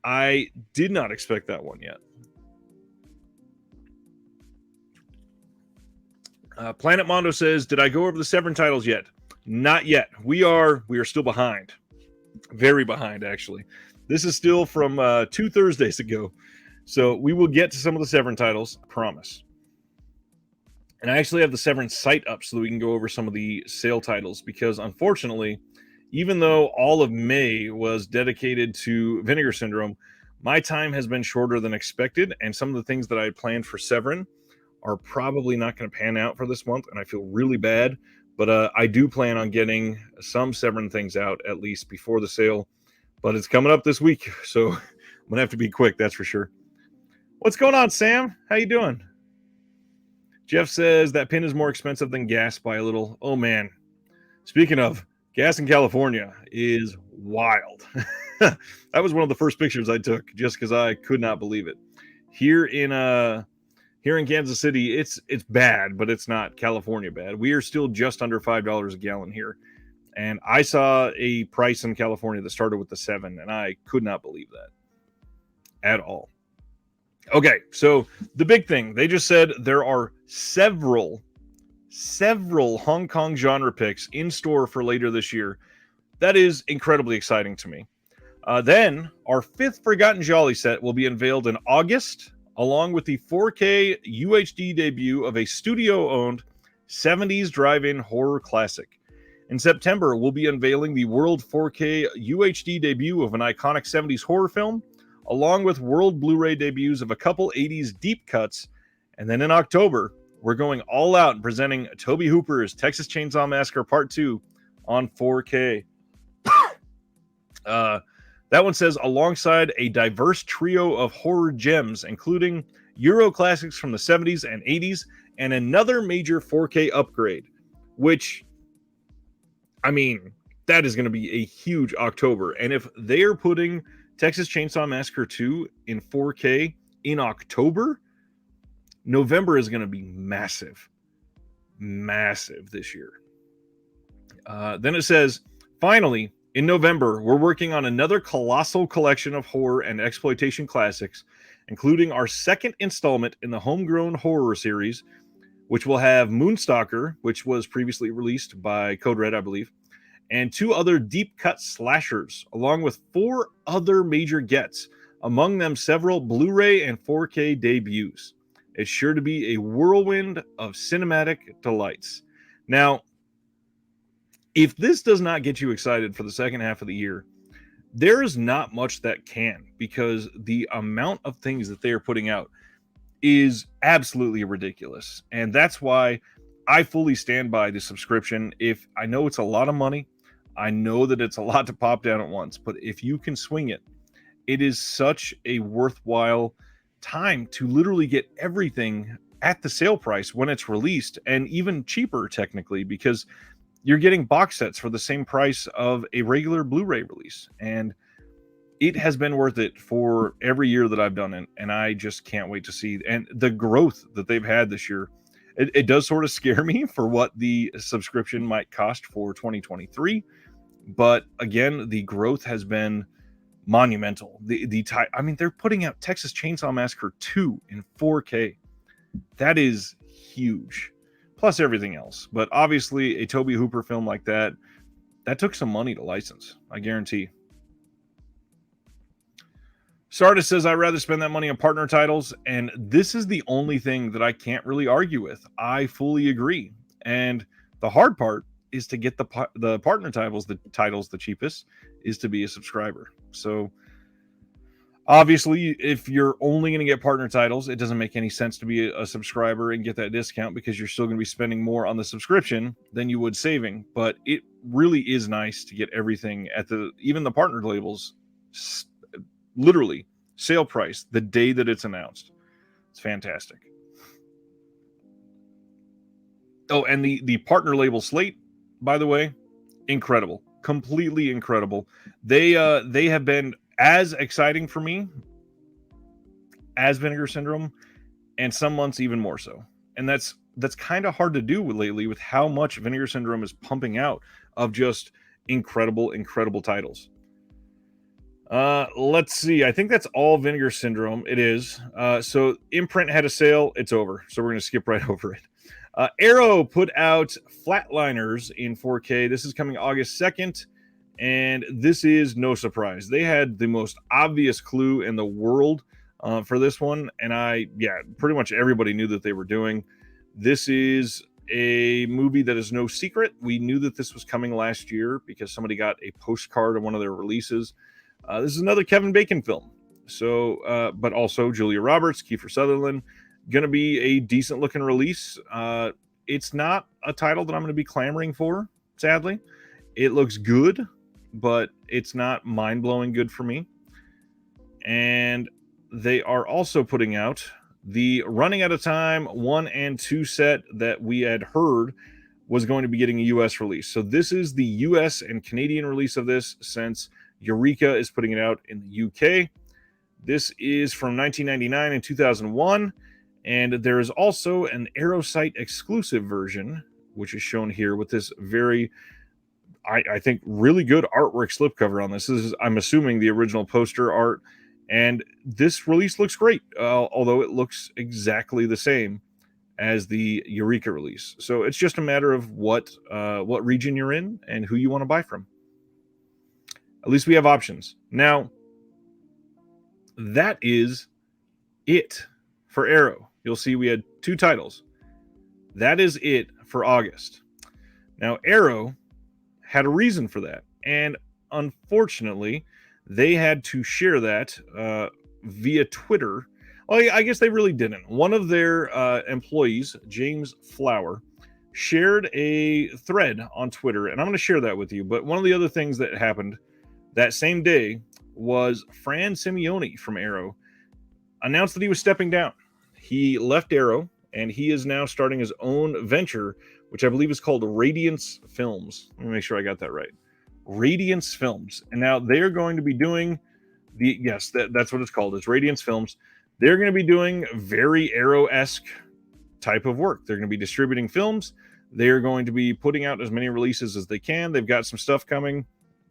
I did not expect that one yet. Planet Mondo says, did I go over the Severin titles yet? Not yet. We are still behind. Very behind, actually. This is still from 2 Thursdays ago. So we will get to some of the Severin titles, I promise. And I actually have the Severin site up so that we can go over some of the sale titles, because unfortunately, even though all of May was dedicated to Vinegar Syndrome, my time has been shorter than expected, and some of the things that I had planned for Severin are probably not going to pan out for this month, and I feel really bad. But I do plan on getting some Severin things out at least before the sale. But it's coming up this week, so I'm going to have to be quick, that's for sure. What's going on, Sam? How you doing? Jeff says that pin is more expensive than gas by a little. Oh, man. Speaking of, gas in California is wild. That was one of the first pictures I took just because I could not believe it. Here in Kansas City, it's bad, but it's not California bad. We are still just under $5 a gallon here. And I saw a price in California that started with the 7, and I could not believe that at all. Okay, so the big thing, they just said there are several Hong Kong genre picks in store for later this year. That is incredibly exciting to me. Then our 5th Forgotten Jolly set will be unveiled in August, along with the 4K UHD debut of a studio-owned 70s drive-in horror classic. In September, we'll be unveiling the World 4K UHD debut of an iconic 70s horror film, along with World Blu-ray debuts of a couple 80s deep cuts. And then in October, we're going all out and presenting Tobe Hooper's Texas Chainsaw Massacre Part 2 on 4K. That one says, alongside a diverse trio of horror gems, including Euro classics from the 70s and 80s, and another major 4K upgrade, which, I mean, that is going to be a huge October. And if they are putting Texas Chainsaw Massacre 2 in 4K in October, November is going to be massive this year. Then it says, finally, in November, we're working on another colossal collection of horror and exploitation classics, including our 2nd installment in the Homegrown Horror series, which will have Moonstalker, which was previously released by Code Red, I believe, and 2 other deep cut slashers, along with 4 other major gets, among them several Blu-ray and 4K debuts. It's sure to be a whirlwind of cinematic delights. Now, if this does not get you excited for the second half of the year, there is not much that can, because the amount of things that they are putting out is absolutely ridiculous. And that's why I fully stand by the subscription. If I know it's a lot of money, I know that it's a lot to pop down at once, but if you can swing it, it is such a worthwhile time to literally get everything at the sale price when it's released, and even cheaper technically, because you're getting box sets for the same price of a regular Blu-ray release. And it has been worth it for every year that I've done it. And I just can't wait to see. And the growth that they've had this year, it does sort of scare me for what the subscription might cost for 2023. But again, the growth has been monumental. I mean, they're putting out Texas Chainsaw Massacre 2 in 4K. That is huge. Plus everything else. But obviously, a Tobe Hooper film like that took some money to license, I guarantee. Sardis says, I'd rather spend that money on partner titles, and this is the only thing that I can't really argue with. I fully agree. And the hard part is to get the partner titles the cheapest, is to be a subscriber. So Obviously, if you're only going to get partner titles, it doesn't make any sense to be a subscriber and get that discount because you're still going to be spending more on the subscription than you would saving. But it really is nice to get everything at even the partner labels, literally sale price the day that it's announced. It's fantastic. Oh, and the partner label slate, by the way, incredible, completely incredible. They have been as exciting for me as Vinegar Syndrome, and some months even more so. And that's kind of hard to do lately with how much Vinegar Syndrome is pumping out of just incredible titles. Let's see. I think that's all Vinegar Syndrome. It is. So Imprint had a sale. It's over. So we're going to skip right over it. Arrow put out Flatliners in 4K. This is coming August 2nd. And this is no surprise. They had the most obvious clue in the world for this one. And pretty much everybody knew that they were doing. This is a movie that is no secret. We knew that this was coming last year because somebody got a postcard of one of their releases. This is another Kevin Bacon film. So, but also Julia Roberts, Kiefer Sutherland. Going to be a decent looking release. It's not a title that I'm going to be clamoring for, sadly. It looks good, but it's not mind-blowing good for me. And they are also putting out the Running Out of Time 1 and 2 set that we had heard was going to be getting a US release. So this is the US and Canadian release of this, since Eureka is putting it out in the UK. This is from 1999 and 2001. And there is also an Aerosite exclusive version, which is shown here with this very, I think, really good artwork slipcover on this. This is, I'm assuming, the original poster art. And this release looks great, although it looks exactly the same as the Eureka release. So it's just a matter of what region you're in and who you want to buy from. At least we have options. Now, that is it for Arrow. You'll see we had 2 titles. That is it for August. Now, Arrow had a reason for that. And unfortunately, they had to share that via Twitter. Well, I guess they really didn't. One of their employees, James Flower, shared a thread on Twitter. And I'm going to share that with you. But one of the other things that happened that same day was Fran Simeone from Arrow announced that he was stepping down. He left Arrow, and he is now starting his own venture, which I believe is called Radiance Films. Let me make sure I got that right. Radiance Films. And now they're going to be doing that's what it's called. It's Radiance Films. They're going to be doing very Arrow-esque type of work. They're going to be distributing films. They're going to be putting out as many releases as they can. They've got some stuff coming.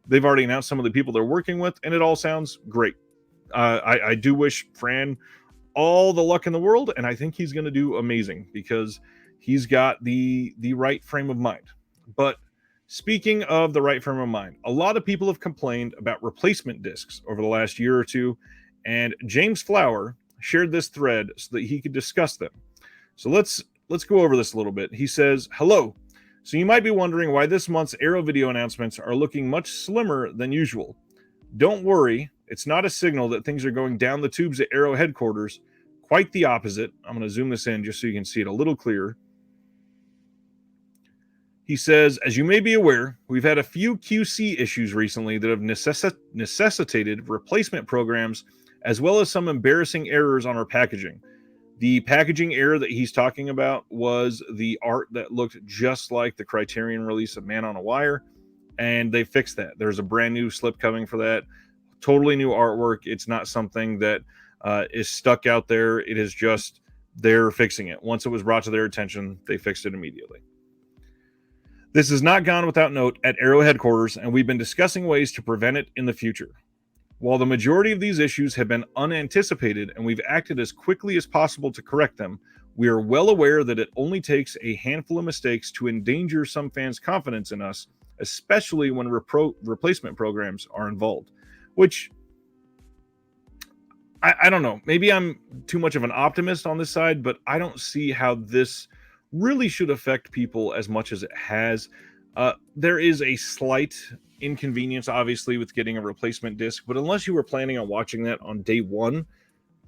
They've already announced some of the people they're working with, and it all sounds great. I do wish Fran all the luck in the world, and I think he's going to do amazing because he's got the right frame of mind. But speaking of the right frame of mind, a lot of people have complained about replacement discs over the last year or two, and James Flower shared this thread so that he could discuss them. So let's go over this a little bit. He says, "Hello. So you might be wondering why this month's Arrow video announcements are looking much slimmer than usual. Don't worry, it's not a signal that things are going down the tubes at Arrow headquarters. Quite the opposite." I'm going to zoom this in just so you can see it a little clearer. He says, "As you may be aware, we've had a few QC issues recently that have necessitated replacement programs, as well as some embarrassing errors on our packaging. The packaging error that he's talking about was the art that looked just like the Criterion release of Man on a Wire, and they fixed that. There's a brand new slip coming for that. Totally new artwork. It's not something that is stuck out there. It is just they're fixing it. Once it was brought to their attention, they fixed it immediately. This has not gone without note at Arrow headquarters, and we've been discussing ways to prevent it in the future. While the majority of these issues have been unanticipated and we've acted as quickly as possible to correct them, we are well aware that it only takes a handful of mistakes to endanger some fans' confidence in us, especially when replacement programs are involved. Which, I don't know. Maybe I'm too much of an optimist on this side, but I don't see how this really should affect people as much as it has. There is a slight inconvenience, obviously, with getting a replacement disc, but unless you were planning on watching that on day one,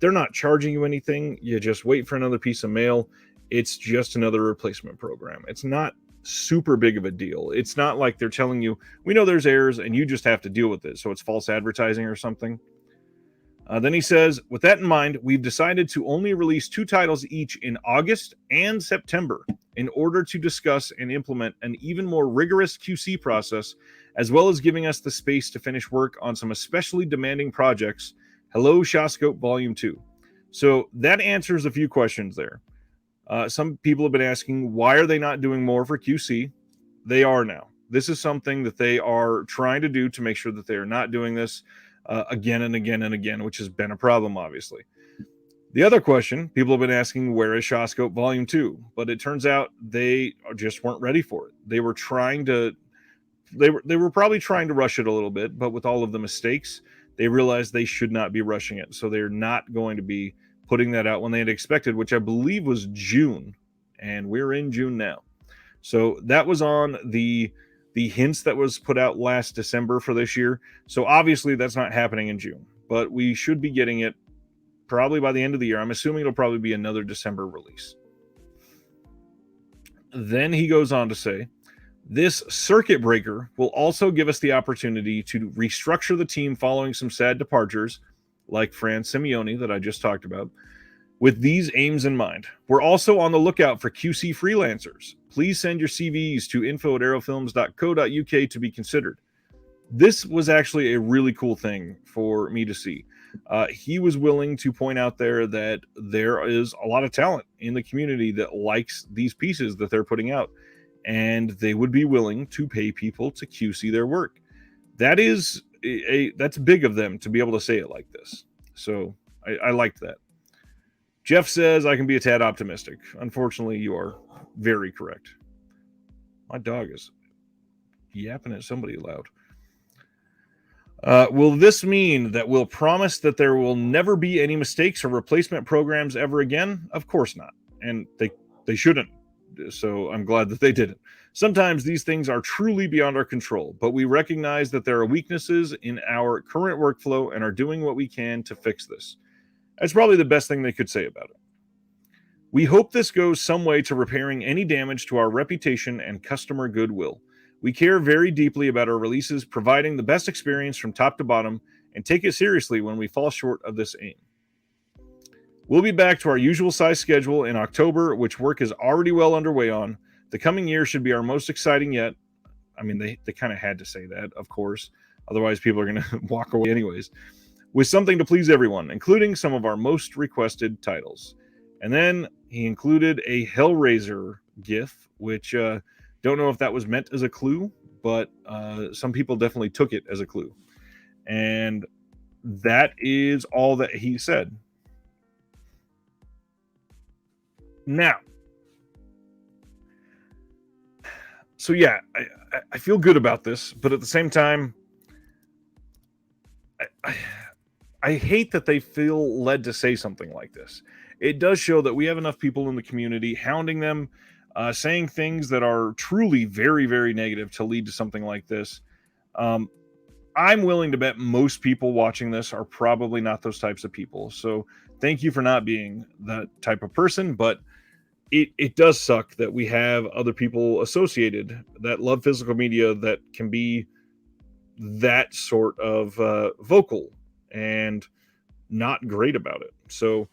they're not charging you anything. You just wait for another piece of mail. It's just another replacement program. It's not super big of a deal. It's not like they're telling you, we know there's errors and you just have to deal with it. So it's false advertising or something. Then he says, with that in mind, we've decided to only release 2 titles each in August and September in order to discuss and implement an even more rigorous QC process, as well as giving us the space to finish work on some especially demanding projects. Hello, Shawscope Volume 2. So that answers a few questions there. Some people have been asking, why are they not doing more for QC? They are now. This is something that they are trying to do to make sure that they are not doing this again and again and again, which has been a problem, obviously. The other question people have been asking, where is Shawscope Volume 2? But it turns out they just weren't ready for it. They were trying to, they were probably trying to rush it a little bit, but with all of the mistakes, they realized they should not be rushing it. So they're not going to be putting that out when they had expected, which I believe was June, and we're in June now. So that was on the hints that was put out last December for this year. So obviously that's not happening in June, but we should be getting it probably by the end of the year. I'm assuming it'll probably be another December release. Then he goes on to say, this circuit breaker will also give us the opportunity to restructure the team following some sad departures, like Fran Simeone that I just talked about, with these aims in mind. We're also on the lookout for QC freelancers. Please send your CVs to info@aerofilms.co.uk to be considered. This was actually a really cool thing for me to see. He was willing to point out there that there is a lot of talent in the community that likes these pieces that they're putting out, and they would be willing to pay people to QC their work. That is that's big of them to be able to say it like this. So I liked that. Jeff says, I can be a tad optimistic. Unfortunately, you are very correct. My dog is yapping at somebody loud. Will this mean that we'll promise that there will never be any mistakes or replacement programs ever again? Of course not. And they shouldn't. So I'm glad that they didn't. Sometimes these things are truly beyond our control, but we recognize that there are weaknesses in our current workflow and are doing what we can to fix this. That's probably the best thing they could say about it. We hope this goes some way to repairing any damage to our reputation and customer goodwill. We care very deeply about our releases, providing the best experience from top to bottom, and take it seriously when we fall short of this aim. We'll be back to our usual size schedule in October, which work is already well underway on. The coming year should be our most exciting yet. I mean, they kind of had to say that, of course. Otherwise, people are going to walk away anyways. With something to please everyone, including some of our most requested titles. And then he included a Hellraiser GIF, which don't know if that was meant as a clue, but some people definitely took it as a clue. And that is all that he said. Now, so yeah, I feel good about this, but at the same time, I hate that they feel led to say something like this. It does show that we have enough people in the community hounding them, saying things that are truly very, very negative to lead to something like this. I'm willing to bet most people watching this are probably not those types of people. So thank you for not being that type of person, but it does suck that we have other people associated that love physical media that can be that sort of vocal and not great about it. So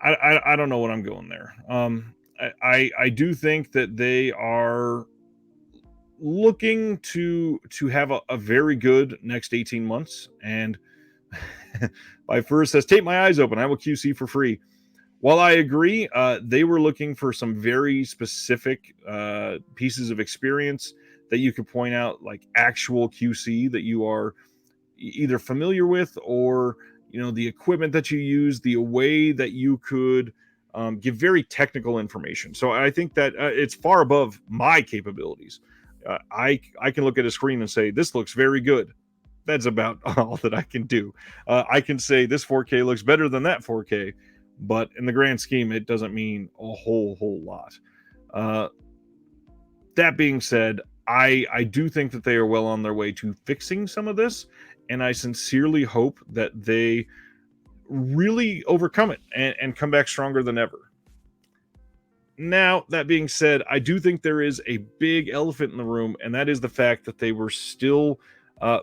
I don't know what I'm going there. I do think that they are looking to have a very good next 18 months. And by first says, tape my eyes open, I will QC for free. While I agree, they were looking for some very specific pieces of experience that you could point out, like actual QC that you are either familiar with, or the equipment that you use, the way that you could give very technical information. So I think that it's far above my capabilities. I can look at a screen and say, this looks very good. That's about all that I can do. I can say this 4K looks better than that 4K, but in the grand scheme, it doesn't mean a whole lot. That being said, I do think that they are well on their way to fixing some of this, and I sincerely hope that they really overcome it and come back stronger than ever. Now, that being said, I do think there is a big elephant in the room, and that is the fact that they were still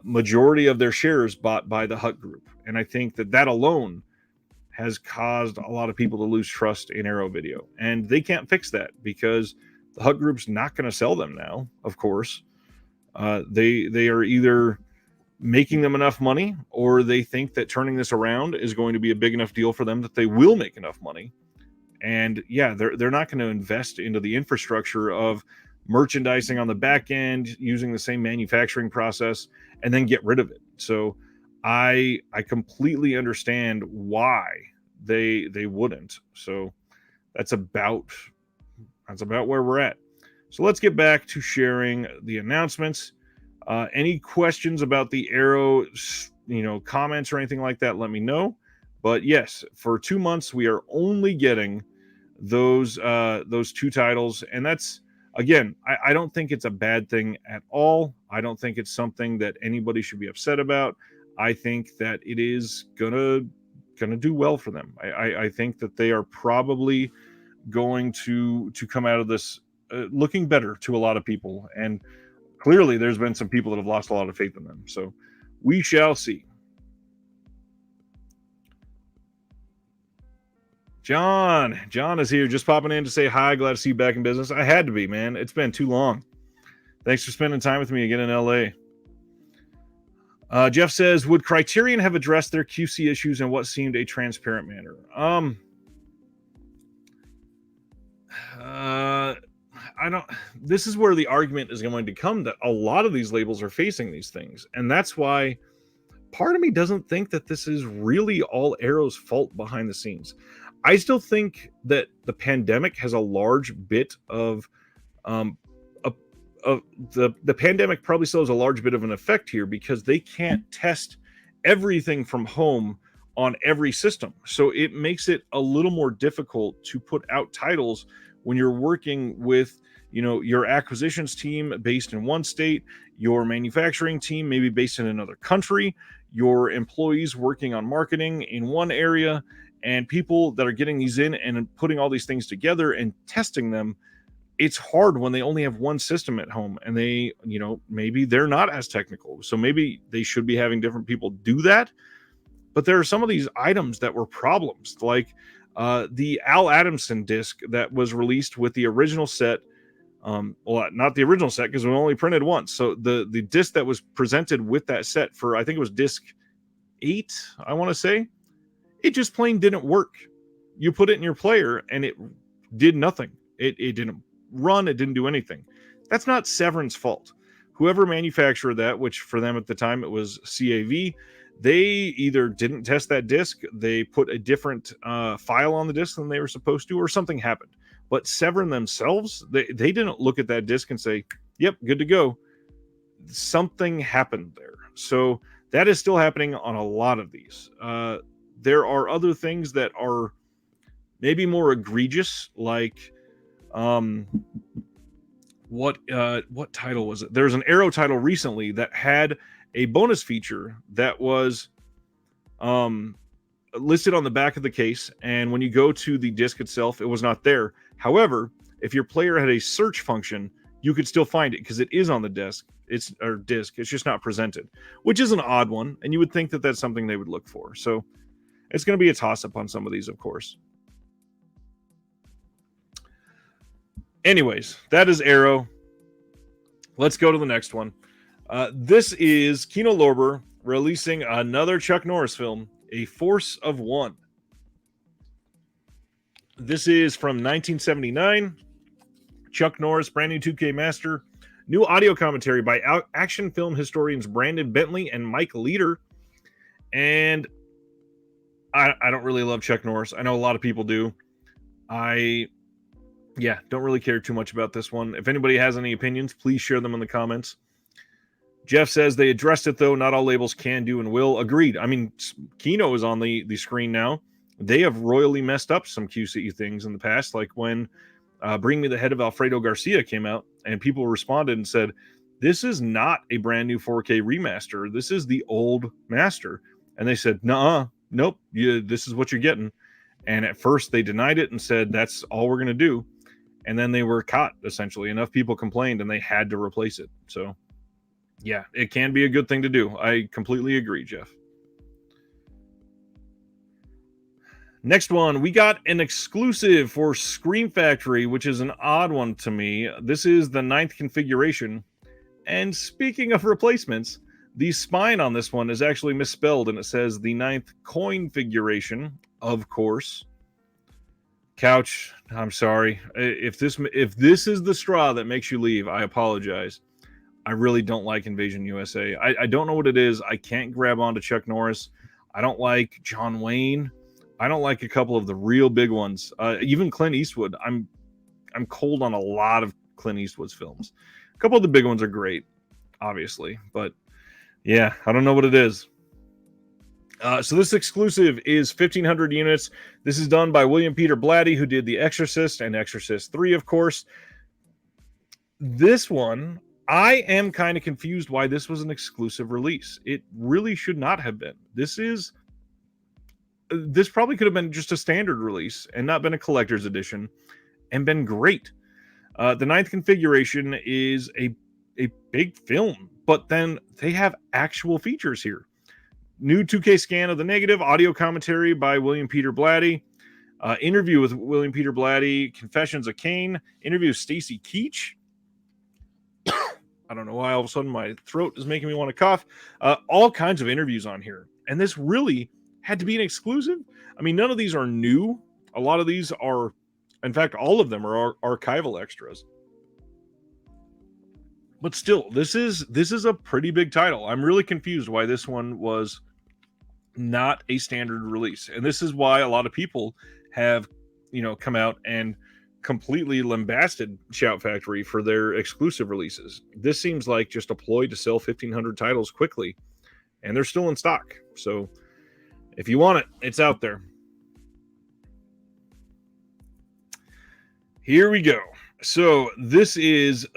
majority of their shares bought by the Hut Group. And I think that that alone has caused a lot of people to lose trust in Arrow Video. And they can't fix that because the Hut Group's not going to sell them now, of course. They are either making them enough money, or they think that turning this around is going to be a big enough deal for them that they will make enough money. And yeah, they're not going to invest into the infrastructure of merchandising on the back end using the same manufacturing process and then get rid of it. So I completely understand why they wouldn't. So that's about where we're at. So let's get back to sharing the announcements. Any questions about the Arrow, comments or anything like that, let me know. But yes, for 2 months we are only getting those 2 titles, and that's, again, I don't think it's a bad thing at all. I don't think it's something that anybody should be upset about. I think that it is gonna do well for them. I think that they are probably going to come out of this looking better to a lot of people, and clearly there's been some people that have lost a lot of faith in them. So we shall see. John is here, just popping in to say hi. Glad to see you back in business. I had to be, man. It's been too long. Thanks for spending time with me again in LA. Jeff says, would Criterion have addressed their QC issues in what seemed a transparent manner? I don't. This is where the argument is going to come, that a lot of these labels are facing these things, and that's why part of me doesn't think that this is really all Arrow's fault behind the scenes. I still think that the pandemic has a large bit of the pandemic probably still has a large bit of an effect here, because they can't test everything from home on every system. So it makes it a little more difficult to put out titles when you're working with, your acquisitions team based in one state, your manufacturing team maybe based in another country, your employees working on marketing in one area, and people that are getting these in and putting all these things together and testing them. It's hard when they only have one system at home, and they, maybe they're not as technical. So maybe they should be having different people do that. But there are some of these items that were problems, like the Al Adamson disc that was released with the original set. Well, not the original set, because we only printed once. So the disc that was presented with that set for, I think it was disc 8, I want to say, it just plain didn't work. You put it in your player and it did nothing. It didn't run. It didn't do anything. That's not Severn's fault. Whoever manufactured that, which for them at the time it was CAV, they either didn't test that disc, they put a different file on the disc than they were supposed to, or something happened. But Severn themselves, they didn't look at that disc and say, yep, good to go. Something happened there. So that is still happening on a lot of these. There are other things that are maybe more egregious, like what title was it? There's an Arrow title recently that had a bonus feature that was listed on the back of the case, and when you go to the disc itself, it was not there. However, if your player had a search function, you could still find it because it is on the disc. It's just not presented, which is an odd one, and you would think that that's something they would look for. So it's going to be a toss-up on some of these, of course. Anyways, that is Arrow. Let's go to the next one. This is Kino Lorber releasing another Chuck Norris film, A Force of One. This is from 1979. Chuck Norris, brand new 2K master. New audio commentary by action film historians Brandon Bentley and Mike Leader. And I don't really love Chuck Norris. I know a lot of people do. Don't really care too much about this one. If anybody has any opinions, please share them in the comments. Jeff says they addressed it, though. Not all labels can do and will. Agreed. I mean, Kino is on the screen now. They have royally messed up some QCE things in the past, like when Bring Me the Head of Alfredo Garcia came out. and people responded and said, this is not a brand new 4K remaster. This is the old master. And they said, "Nuh-uh, nope, this is what you're getting." And at first they denied it and said, that's all we're going to do. And then they were caught, essentially. Enough people complained and they had to replace it. So, yeah, it can be a good thing to do. I completely agree, Jeff. Next one, we got an exclusive for Scream Factory, which is an odd one to me. This is the 9th configuration. And speaking of replacements, the spine on this one is actually misspelled, and it says the 9th coin figuration, of course. Couch, I'm sorry. If this is the straw that makes you leave, I apologize. I really don't like Invasion USA. I don't know what it is. I can't grab onto Chuck Norris. I don't like John Wayne. I don't like a couple of the real big ones. Even Clint Eastwood. I'm cold on a lot of Clint Eastwood's films. A couple of the big ones are great, obviously, but yeah, I don't know what it is. So this exclusive is 1,500 units. This is done by William Peter Blatty, who did The Exorcist and Exorcist 3, of course. This one, I am kind of confused why this was an exclusive release. It really should not have been. This probably could have been just a standard release and not been a collector's edition and been great. The 9th configuration is a big film, but then they have actual features here. New 2K scan of the negative, audio commentary by William Peter Blatty, interview with William Peter Blatty, Confessions of Cain, interview with Stacy Keach. I don't know why all of a sudden my throat is making me want to cough. All kinds of interviews on here. And this really had to be an exclusive. I mean, none of these are new. A lot of these are, in fact, all of them are archival extras. But still, this is a pretty big title. I'm really confused why this one was not a standard release. And this is why a lot of people have, come out and completely lambasted Shout Factory for their exclusive releases. This seems like just a ploy to sell 1,500 titles quickly, and they're still in stock. So if you want it, it's out there. Here we go. So this is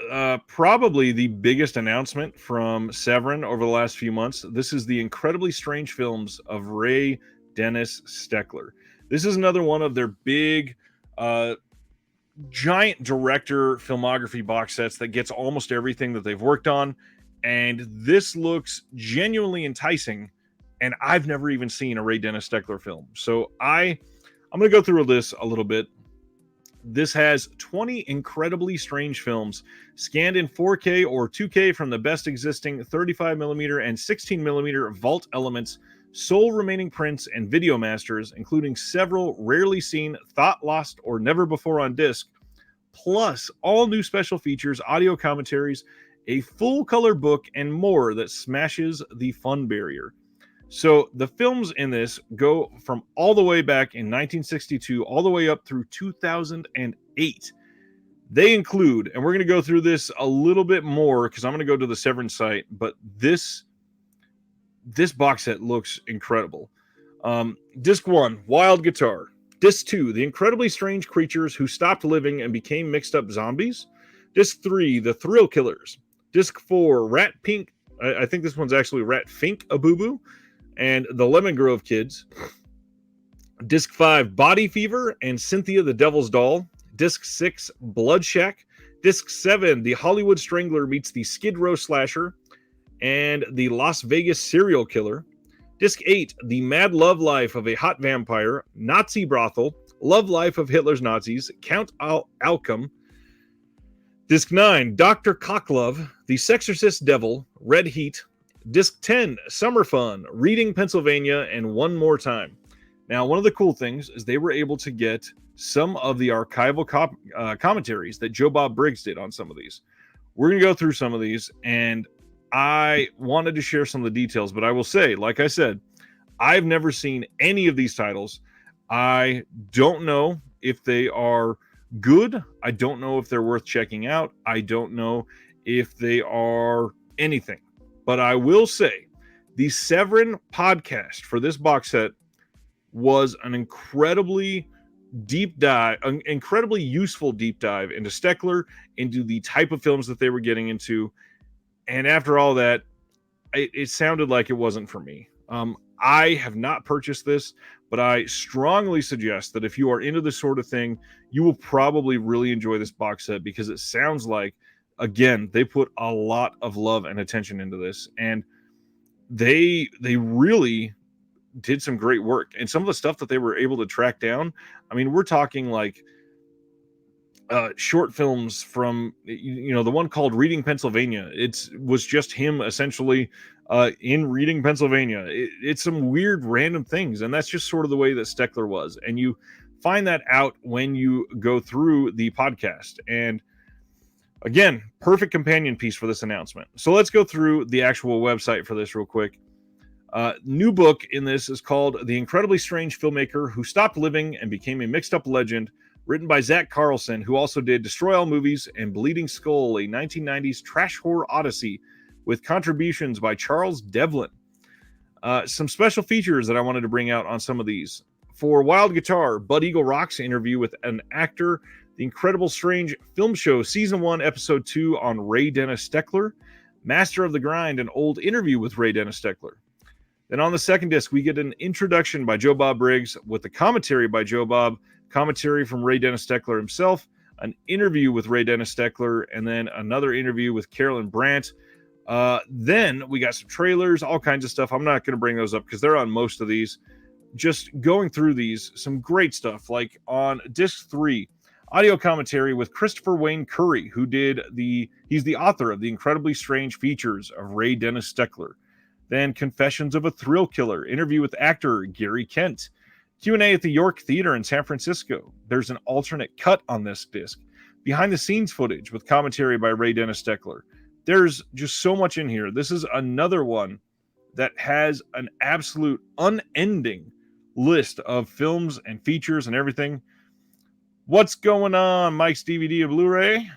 probably the biggest announcement from Severin over the last few months. This is the Incredibly Strange Films of Ray Dennis Steckler. This is another one of their big, giant director filmography box sets that gets almost everything that they've worked on. And this looks genuinely enticing. And I've never even seen a Ray Dennis Steckler film. So I'm going to go through this a little bit. This has 20 incredibly strange films scanned in 4K or 2K from the best existing 35mm and 16mm vault elements, sole remaining prints, and video masters, including several rarely seen, thought lost, or never before on disc, plus all new special features, audio commentaries, a full color book, and more that smashes the fun barrier. So the films in this go from all the way back in 1962 all the way up through 2008. They include, and we're going to go through this a little bit more because I'm going to go to the Severin site, but this box set looks incredible. Disc 1, Wild Guitar. Disc 2, The Incredibly Strange Creatures Who Stopped Living and Became Mixed Up Zombies. Disc 3, The Thrill Killers. Disc 4, Rat Pink. I think this one's actually Rat Fink a Boo Boo. And the Lemon Grove Kids. Disc 5, Body Fever and Cynthia the Devil's Doll. Disc 6, Blood Shack. Disc 7, The Hollywood Strangler meets the Skid Row Slasher and the Las Vegas Serial Killer. Disc 8, The Mad Love Life of a Hot Vampire, Nazi Brothel, Love Life of Hitler's Nazis, Count Alchem. Disc 9, Dr. Cocklove, The Sexorcist Devil, Red Heat. Disc 10, Summer Fun, Reading Pennsylvania, and One More Time. Now, one of the cool things is they were able to get some of the archival commentaries that Joe Bob Briggs did on some of these. We're going to go through some of these, and I wanted to share some of the details, but I will say, like I said, I've never seen any of these titles. I don't know if they are good. I don't know if they're worth checking out. I don't know if they are anything. But I will say, the Severin podcast for this box set was an incredibly deep dive, an incredibly useful deep dive into Steckler, into the type of films that they were getting into. And after all that, it sounded like it wasn't for me. I have not purchased this, but I strongly suggest that if you are into this sort of thing, you will probably really enjoy this box set, because it sounds like, again, they put a lot of love and attention into this, and they really did some great work. And some of the stuff that they were able to track down, I mean, we're talking like short films from, the one called Reading Pennsylvania. It was just him essentially in Reading Pennsylvania. It's some weird random things, and that's just sort of the way that Steckler was. And you find that out when you go through the podcast. And again, perfect companion piece for this announcement. So let's go through the actual website for this real quick. New book in this is called The Incredibly Strange Filmmaker Who Stopped Living and Became a Mixed Up Legend, written by Zach Carlson, who also did Destroy All Movies and Bleeding Skull, a 1990s trash horror odyssey, with contributions by Charles Devlin. Some special features that I wanted to bring out on some of these. For Wild Guitar, Bud Eagle Rock's interview with an actor, The Incredible Strange Film Show, Season 1, Episode 2 on Ray Dennis Steckler, Master of the Grind, an old interview with Ray Dennis Steckler. Then on the second disc, we get an introduction by Joe Bob Briggs with the commentary by Joe Bob, commentary from Ray Dennis Steckler himself, an interview with Ray Dennis Steckler, and then another interview with Carolyn Brandt. Then we got some trailers, all kinds of stuff. I'm not going to bring those up because they're on most of these. Just going through these, some great stuff. Like on disc 3, audio commentary with Christopher Wayne Curry, he's the author of The Incredibly Strange Features of Ray Dennis Steckler. Then Confessions of a Thrill Killer, interview with actor Gary Kent. Q&A at the York Theater in San Francisco. There's an alternate cut on this disc. Behind the scenes footage with commentary by Ray Dennis Steckler. There's just so much in here. This is another one that has an absolute unending list of films and features and everything. What's going on, Mike's DVD and Blu-ray?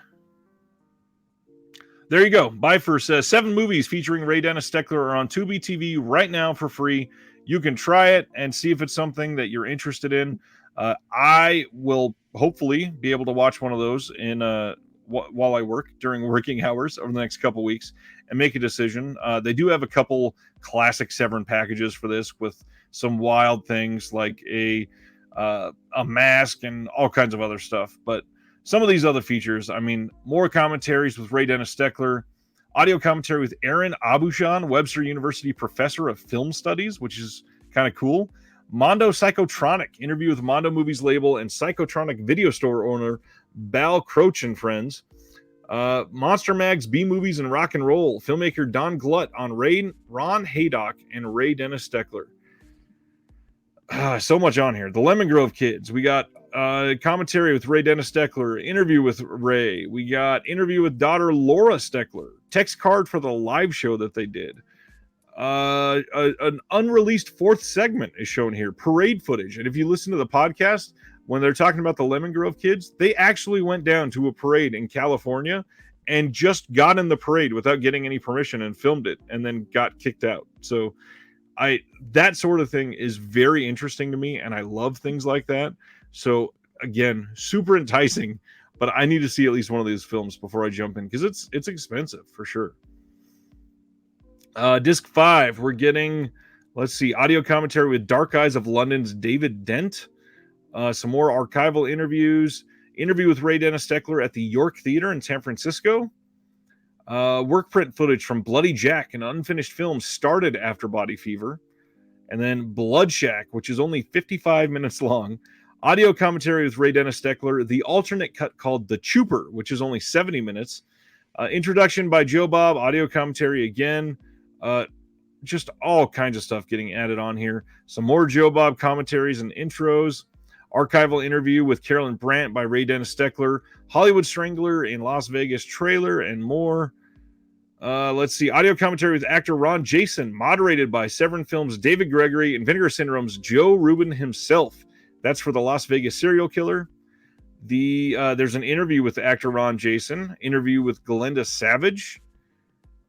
There you go. Bifur says 7 movies featuring Ray Dennis Steckler are on Tubi TV right now for free. You can try it and see if it's something that you're interested in. I will hopefully be able to watch one of those in while I work during working hours over the next couple weeks and make a decision. They do have a couple classic Severin packages for this with some wild things like a mask and all kinds of other stuff. But some of these other features, I mean, more commentaries with Ray Dennis Steckler, audio commentary with Aaron Abushan, Webster University professor of film studies, which is kind of cool. Mondo Psychotronic, interview with Mondo Movies label and Psychotronic video store owner Bal Croach and friends. Monster Mag's B Movies and Rock and Roll, filmmaker Don Glut on Ron Haydock and Ray Dennis Steckler. So much on here. The Lemon Grove Kids. We got commentary with Ray Dennis Steckler, interview with Ray. We got interview with daughter Laura Steckler, text card for the live show that they did. An unreleased 4th segment is shown here, parade footage. And if you listen to the podcast, when they're talking about the Lemon Grove Kids, they actually went down to a parade in California and just got in the parade without getting any permission and filmed it and then got kicked out. So that sort of thing is very interesting to me, and I love things like that. So again, super enticing, but I need to see at least one of these films before I jump in because it's expensive for sure. Disc 5, we're getting, let's see, audio commentary with Dark Eyes of London's David Dent. Some more archival interviews. Interview with Ray Dennis Steckler at the York Theater in San Francisco. Work print footage from Bloody Jack, an unfinished film started after Body Fever. And then Blood Shack, which is only 55 minutes long. Audio commentary with Ray Dennis Steckler. The alternate cut called The Trooper, which is only 70 minutes. Introduction by Joe Bob. Audio commentary again. Just all kinds of stuff getting added on here. Some more Joe Bob commentaries and intros. Archival interview with Carolyn Brandt by Ray Dennis Steckler. Hollywood Strangler in Las Vegas trailer and more. Let's see. Audio commentary with actor Ron Jason, moderated by Severin Films' David Gregory and Vinegar Syndrome's Joe Rubin himself. That's for the Las Vegas serial killer. There's an interview with actor Ron Jason. Interview with Glenda Savage.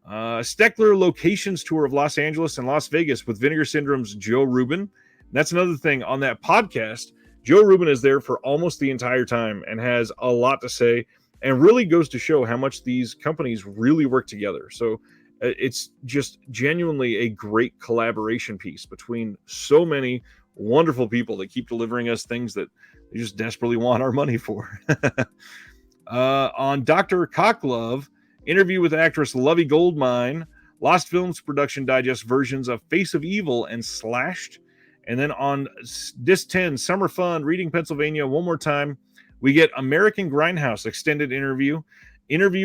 Steckler locations tour of Los Angeles and Las Vegas with Vinegar Syndrome's Joe Rubin. That's another thing on that podcast. Joe Rubin is there for almost the entire time and has a lot to say, and really goes to show how much these companies really work together. So it's just genuinely a great collaboration piece between so many wonderful people that keep delivering us things that they just desperately want our money for. On Dr. Cocklove, interview with actress Lovey Goldmine, Lost Films production digest versions of Face of Evil and Slashed. And then on Disc 10, Summer Fun, Reading Pennsylvania, one more time, we get American Grindhouse extended interview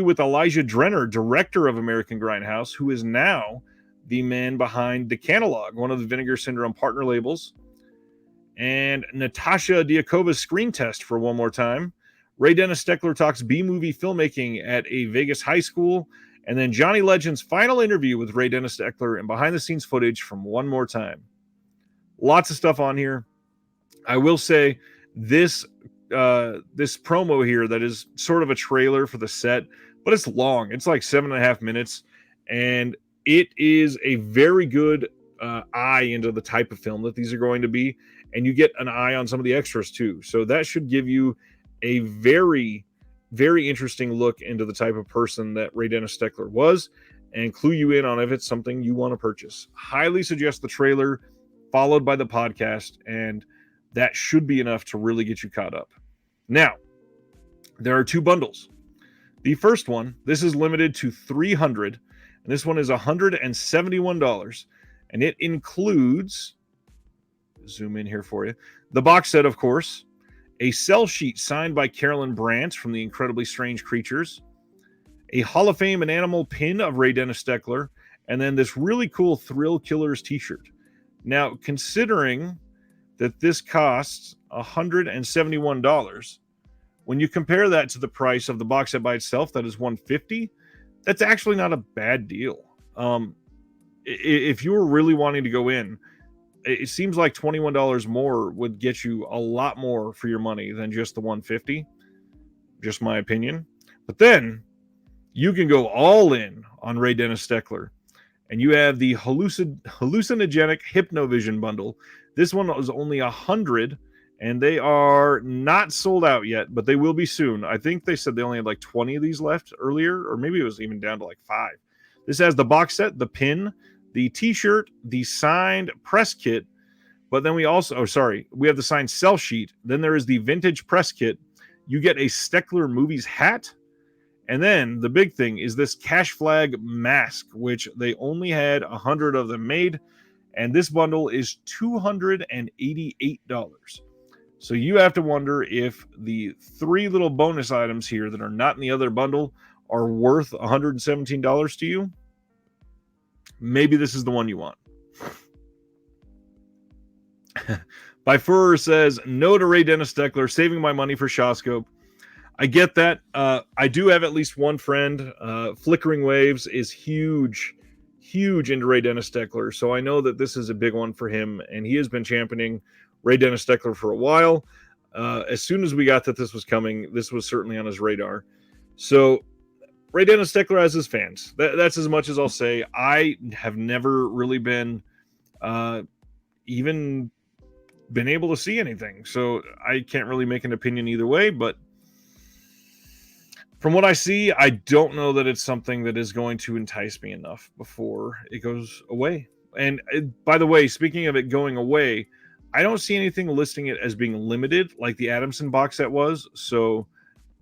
with Elijah Drenner, director of American Grindhouse, who is now the man behind The Catalog, one of the Vinegar Syndrome partner labels. And Natasha Diakova's screen test for one more time. Ray Dennis Steckler talks B-movie filmmaking at a Vegas high school. And then Johnny Legend's final interview with Ray Dennis Steckler and behind-the-scenes footage from One More Time. Lots of stuff on here. I will say this promo here that is sort of a trailer for the set, but it's long. It's like 7.5 minutes, and it is a very good eye into the type of film that these are going to be, and you get an eye on some of the extras too. So that should give you a very, very interesting look into the type of person that Ray Dennis Steckler was, and clue you in on if it's something you want to purchase. Highly suggest the trailer followed by the podcast, and that should be enough to really get you caught up. Now, there are two bundles. The first one, this is limited to 300, and this one is $171, and it includes, zoom in here for you, the box set, of course, a cell sheet signed by Carolyn Brandt from The Incredibly Strange Creatures, a Hall of Fame and Animal pin of Ray Dennis Steckler, and then this really cool Thrill Killers t-shirt. Now, considering that this costs $171, when you compare that to the price of the box set by itself, that is $150, that's actually not a bad deal. If you were really wanting to go in, it seems like $21 more would get you a lot more for your money than just the $150. Just my opinion. But then you can go all in on Ray Dennis Steckler. And you have the hallucinogenic Hypnovision bundle. This one was only 100, and they are not sold out yet, but they will be soon. I think they said they only had like 20 of these left earlier, or maybe it was even down to like 5. This has the box set, the pin, the t-shirt, the signed press kit, but then we also, we have the signed cell sheet. Then there is the vintage press kit. You get a Steckler Movies hat. And then the big thing is this Cash Flag mask, which they only had 100 of them made. And this bundle is $288. So you have to wonder if the 3 little bonus items here that are not in the other bundle are worth $117 to you. Maybe this is the one you want. By Furrer says, no to Ray Dennis Steckler, saving my money for Shawscope. I get that. I do have at least one friend. Flickering Waves is huge into Ray Dennis Steckler. So I know that this is a big one for him. And he has been championing Ray Dennis Steckler for a while. As soon as we got that this was coming, this was certainly on his radar. So Ray Dennis Steckler has his fans. That's as much as I'll say. I have never really been even been able to see anything. So I can't really make an opinion either way. But from what I see, I don't know that it's something that is going to entice me enough before it goes away. And by the way, speaking of it going away, I don't see anything listing it as being limited like the Adamson box set was. So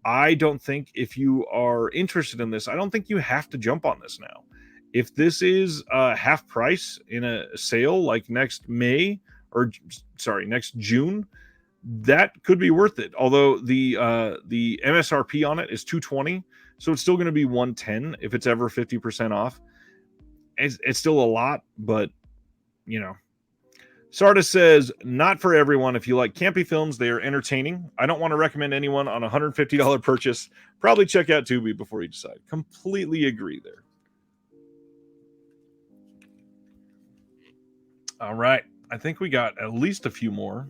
I don't think if you are interested in this, I don't think you have to jump on this now. If this is half price in a sale like next June, that could be worth it. Although the MSRP on it is $220, so it's still going to be $110 if it's ever 50% off. It's still a lot, but you know. Sardis says, not for everyone. If you like campy films, they are entertaining. I don't want to recommend anyone on a $150 purchase. Probably check out Tubi before you decide. Completely agree there. All right. I think we got at least a few more.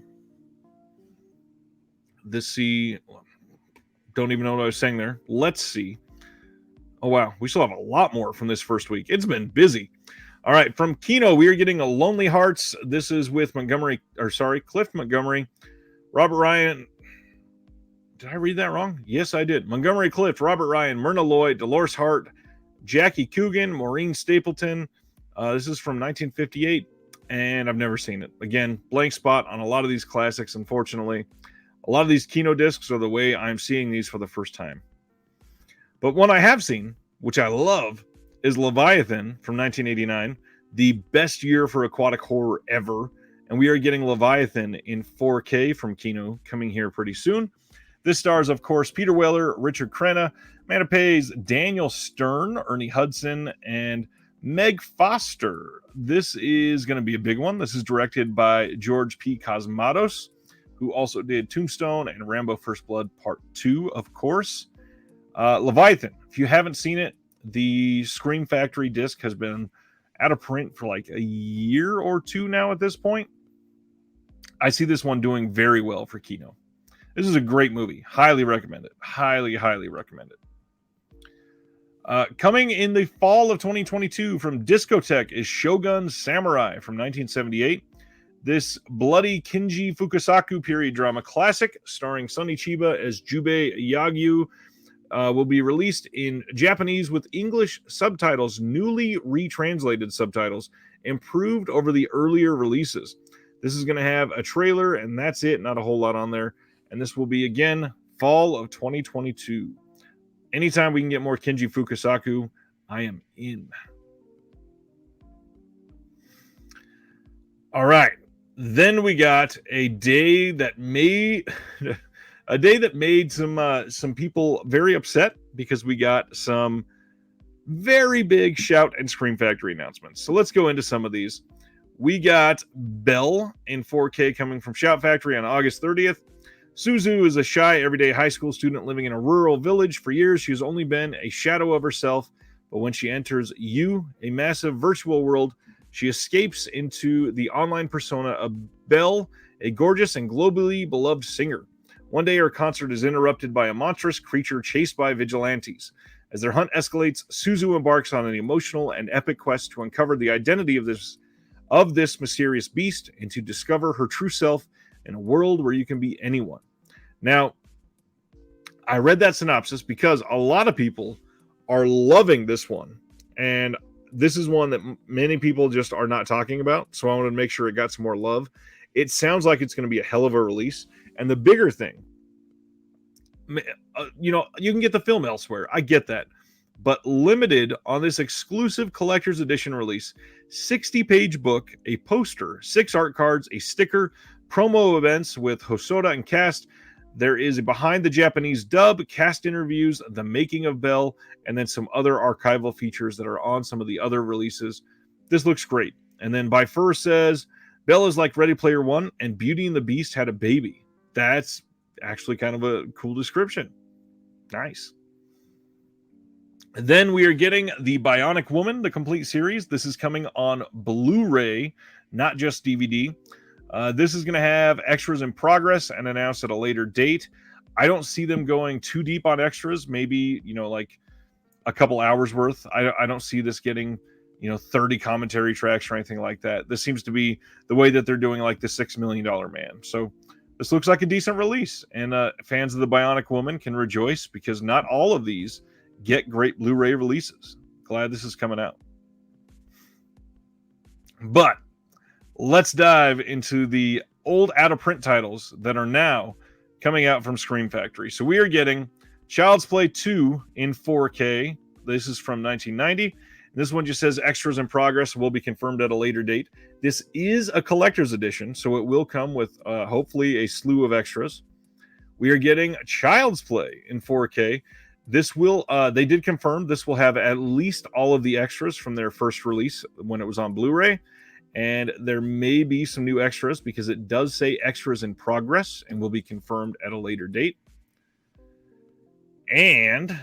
Don't even know what I was saying there. Let's see. Oh, wow. We still have a lot more from this first week. It's been busy. All right. From Kino, we are getting a Lonely Hearts. This is with Cliff Montgomery. Robert Ryan. Did I read that wrong? Yes, I did. Montgomery Clift, Robert Ryan, Myrna Loy, Dolores Hart, Jackie Coogan, Maureen Stapleton. This is from 1958, and I've never seen it. Again, blank spot on a lot of these classics, unfortunately. A lot of these Kino discs are the way I'm seeing these for the first time. But one I have seen, which I love, is Leviathan from 1989, the best year for aquatic horror ever. And we are getting Leviathan in 4K from Kino coming here pretty soon. This stars, of course, Peter Weller, Richard Crenna, Amanda Pays, Daniel Stern, Ernie Hudson, and Meg Foster. This is going to be a big one. This is directed by George P. Cosmatos, who also did Tombstone and Rambo First Blood Part 2, of course. Leviathan, if you haven't seen it, the Scream Factory disc has been out of print for like a year or two now at this point. I see this one doing very well for Kino. This is a great movie. Highly recommend it. Highly, highly recommend it. Coming in the fall of 2022 from Discotek is Shogun Samurai from 1978. This bloody Kinji Fukasaku period drama classic starring Sonny Chiba as Jubei Yagyu will be released in Japanese with English subtitles, newly retranslated subtitles, improved over the earlier releases. This is going to have a trailer, and that's it. Not a whole lot on there. And this will be, again, fall of 2022. Anytime we can get more Kinji Fukasaku, I am in. All right. Then we got a day that made some people very upset because we got some very big Shout and Scream Factory announcements. So let's go into some of these. We got Belle in 4K coming from Shout Factory on August 30th. Suzu is a shy, everyday high school student living in a rural village. For years, she has only been a shadow of herself, but when she enters You, a massive virtual world, she escapes into the online persona of Belle, a gorgeous and globally beloved singer. One day, her concert is interrupted by a monstrous creature chased by vigilantes. As their hunt escalates, Suzu embarks on an emotional and epic quest to uncover the identity of this mysterious beast and to discover her true self in a world where you can be anyone. Now, I read that synopsis because a lot of people are loving this one. And this is one that many people just are not talking about. So I wanted to make sure it got some more love. It sounds like it's going to be a hell of a release. And the bigger thing, you can get the film elsewhere. I get that. But limited on this exclusive collector's edition release, 60-page book, a poster, 6 art cards, a sticker, promo events with Hosoda and cast. There is a behind the Japanese dub, cast interviews, the making of Belle, and then some other archival features that are on some of the other releases. This looks great. And then By Fur says, Belle is like Ready Player One and Beauty and the Beast had a baby. That's actually kind of a cool description. Nice. Then we are getting the Bionic Woman, the complete series. This is coming on Blu-ray, not just DVD. This is going to have extras in progress and announced at a later date. I don't see them going too deep on extras. Maybe, like a couple hours worth. I don't see this getting, 30 commentary tracks or anything like that. This seems to be the way that they're doing like the $6 Million Man. So this looks like a decent release. And fans of the Bionic Woman can rejoice because not all of these get great Blu-ray releases. Glad this is coming out. But let's dive into the old out-of-print titles that are now coming out from Scream Factory. So we are getting Child's Play 2 in 4K. This is from 1990. This one just says extras in progress will be confirmed at a later date. This is a collector's edition, so it will come with hopefully a slew of extras. We are getting Child's Play in 4K. This will, they did confirm this will have at least all of the extras from their first release when it was on Blu-ray. And there may be some new extras because it does say extras in progress and will be confirmed at a later date. And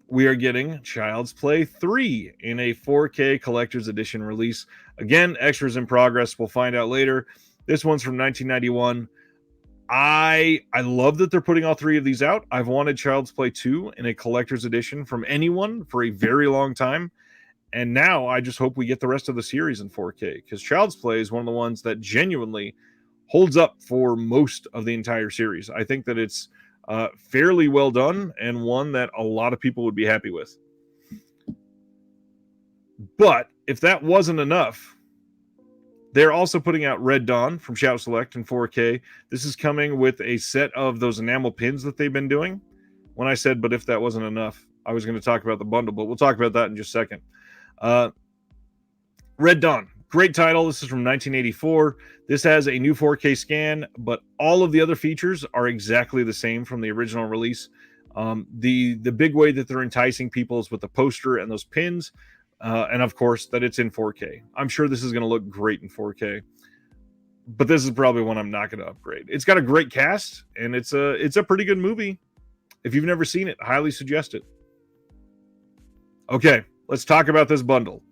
we are getting Child's Play 3 in a 4K collector's edition release. Again, extras in progress. We'll find out later. This one's from 1991. I love that they're putting all 3 of these out. I've wanted Child's Play 2 in a collector's edition from anyone for a very long time. And now I just hope we get the rest of the series in 4K because Child's Play is one of the ones that genuinely holds up for most of the entire series. I think that it's fairly well done and one that a lot of people would be happy with. But if that wasn't enough, they're also putting out Red Dawn from Shout Select in 4K. This is coming with a set of those enamel pins that they've been doing. When I said, but if that wasn't enough, I was going to talk about the bundle, but we'll talk about that in just a second. Red Dawn, great title. This is from 1984. This has a new 4K scan, but all of the other features are exactly the same from the original release. The big way that they're enticing people is with the poster and those pins, and of course that it's in 4K. I'm sure this is going to look great in 4K, but this is probably one I'm not going to upgrade. It's got a great cast, and it's a pretty good movie. If you've never seen it, highly suggest it. Okay, let's talk about this bundle.